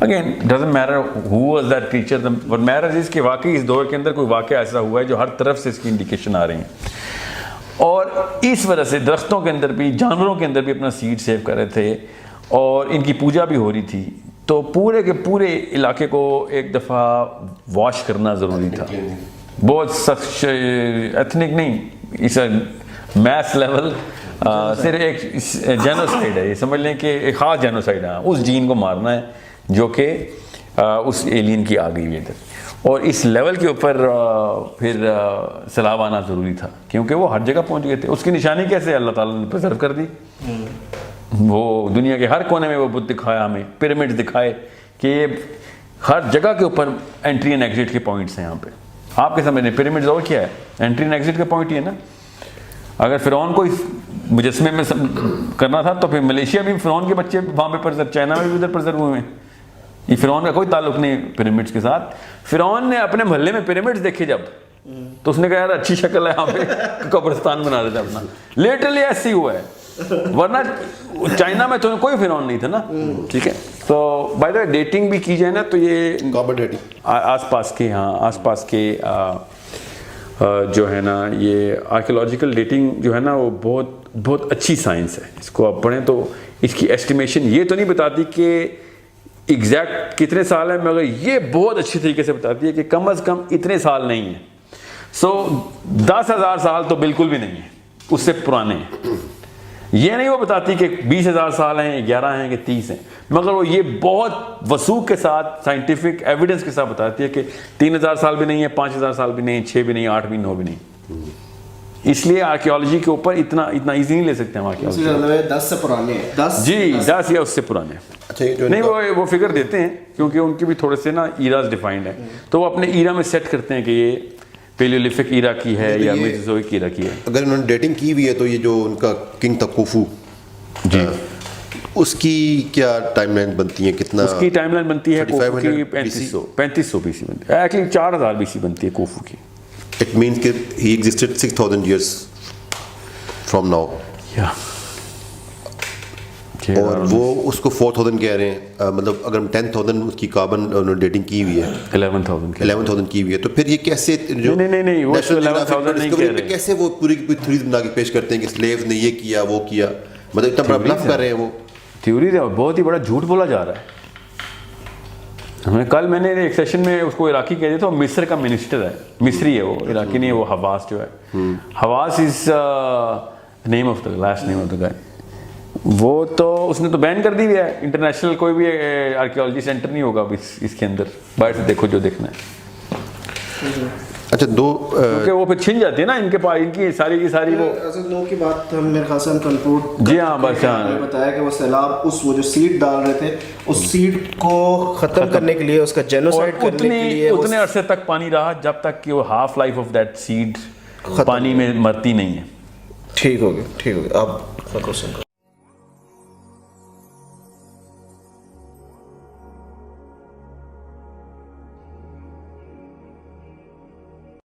Again doesn't matter who was that creature, what matters is کہ واقعی اس دور کے اندر کوئی واقعہ ایسا ہوا ہے جو ہر طرف سے اس کی انڈیکیشن آ رہی ہیں. اور اس وجہ سے درختوں کے اندر بھی, جانوروں کے اندر بھی اپنا سیڈ سیو کر رہے تھے, اور ان کی پوجا بھی ہو رہی تھی. تو پورے کے پورے علاقے کو ایک دفعہ واش کرنا ضروری تھا. بہت سخت ایتھنک نہیں, اس میس لیول, صرف ایک جینوسائڈ ہے, یہ سمجھ لیں کہ ایک خاص جینوسائڈ ہے, اس جین کو مارنا ہے جو کہ اس ایلین کی آ گئی ہے ادھر. اور اس لیول کے اوپر پھر سیلاب آنا ضروری تھا, کیونکہ وہ ہر جگہ پہنچ گئے تھے. اس کی نشانی کیسے اللہ تعالیٰ نے پرزرو کر دی. وہ دنیا کے ہر کونے میں وہ بت دکھایا ہمیں, پیرامڈ دکھائے کہ ہر جگہ کے اوپر انٹری اینڈ ایگزٹ کے پوائنٹس ہیں. یہاں پہ آپ کے سمجھ رہے ہیں پیرامڈز اور کیا ہے, انٹری اینڈ ایگزٹ کا پوائنٹ ہی ہے نا. اگر فرعون کو مجسمے میں کرنا تھا تو پھر ملیشیا بھی فرعون کے بچے وہاں پہ پرزر, چائنا میں بھی ادھر پرزر ہوئے ہیں. یہ فرعون کا کوئی تعلق نہیں پیرامڈس کے ساتھ. فرعون نے اپنے محلے میں پیرامڈس دیکھے جب, تو اس نے کہا یار اچھی شکل ہے, یہاں پہ قبرستان بنا رہے تھے اپنا. لیٹرلی ایسے ہی ہوا ہے, ورنہ چائنا میں تو کوئی فرعون نہیں تھا نا. ٹھیک ہے, تو بائی دا وے ڈیٹنگ بھی کی جائے نا تو یہ آس پاس کے جو ہے نا, یہ آرکیولوجیکل ڈیٹنگ جو ہے نا وہ بہت اچھی سائنس ہے. اس کو آپ پڑھیں تو اس کی ایسٹیمیشن یہ تو نہیں بتاتی کہ ایگزیکٹ کتنے سال ہیں, مگر یہ بہت اچھی طریقے سے بتاتی ہے کہ کم از کم اتنے سال نہیں ہیں. 10,000 سال تو بالکل بھی نہیں ہے, اس سے پرانے ہیں. یہ نہیں وہ بتاتی کہ 20,000 سال ہیں, 11 ہیں کہ 30 ہیں, مگر وہ یہ بہت وثوق کے ساتھ سائنٹیفک ایویڈنس کے ساتھ بتاتی ہے کہ 3,000 سال بھی نہیں ہے, 5,000 سال بھی نہیں, 6 بھی نہیں, 8 بھی, 9 بھی نہیں. اس لیے آرکیولوجی کے اوپر اتنا ایزی نہیں لے سکتے ہم آرکیولوجی. 10 سے پرانے ہیں, 10 جی 10 یا اس سے پرانے. نہیں وہ فگر دیتے ہیں کیونکہ ان کی بھی تھوڑے سے نا ایراز ڈیفائنڈ ہیں, تو وہ اپنے ایرا میں سیٹ کرتے ہیں کہ یہ پیلیولتھک ایرا کی ہے یا میزوزوئک ایرا کی ہے. اگر انہوں نے ڈیٹنگ کی ہوئی ہے تو یہ جو ان کا کنگ تھا خوفو, جی, اس کی کیا ٹائم لائن بنتی ہے, کتنا اس کی ٹائم لائن بنتی ہے کوفو کی 3500 BC بنتی ہے, ایکچولی 4000 BC بنتی ہے کوفو کی. اٹ مینس کہ ہی ایگزسٹڈ 6000 ایئرس فرام ناؤ. اور وہ اس کو 4000 کہہ رہے ہیں, مطلب اگر 10,000 اس کی کاربن انہوں نے ڈیٹنگ کی ہوئی ہے, 11,000 کی ہوئی ہے, تو پھر یہ کیسے نہیں وہ 11,000 نہیں کہہ رہے, کیسے وہ پوری تھیوری بنا کے پیش کرتے ہیں کہ سلیوز نے یہ کیا وہ کیا, مطلب اتنا بڑا بلف کر رہے ہیں. وہ تھیوری بہت ہی بڑا جھوٹ بولا جا رہا ہے. کل میں نے ایک سیشن میں اس کو عراقی کہہ دیا تھا, مصر کا منسٹر ہے, مصری ہے وہ, عراقی نہیں ہے وہ. حواس جو ہے, حواس is name of the last name of the guy. وہ تو اس نے تو بین کر دی ہے, انٹرنیشنل کوئی بھی آرکیولوجی سینٹر نہیں ہوگا اس کے اندر, باہر سے دیکھو جو دیکھنا ہے. اچھا کیونکہ وہ پھر چھن جاتی ہے نا ان کے پاس, ان کی ساری وہ حضرت نوح کی بات ہم میرے خیال سے ہم کنکلوڈ. جی ہاں بس بتایا کہ وہ سیلاب وہ جو سیڈ ڈال رہے تھے, اس سیڈ کو ختم کرنے کے لیے, اس کا جینوسائڈ کرنے کے لیے اتنے عرصے تک پانی رہا جب تک کہ وہ half life of that seed پانی میں مرتی نہیں ہے. ٹھیک ہو گیا آپ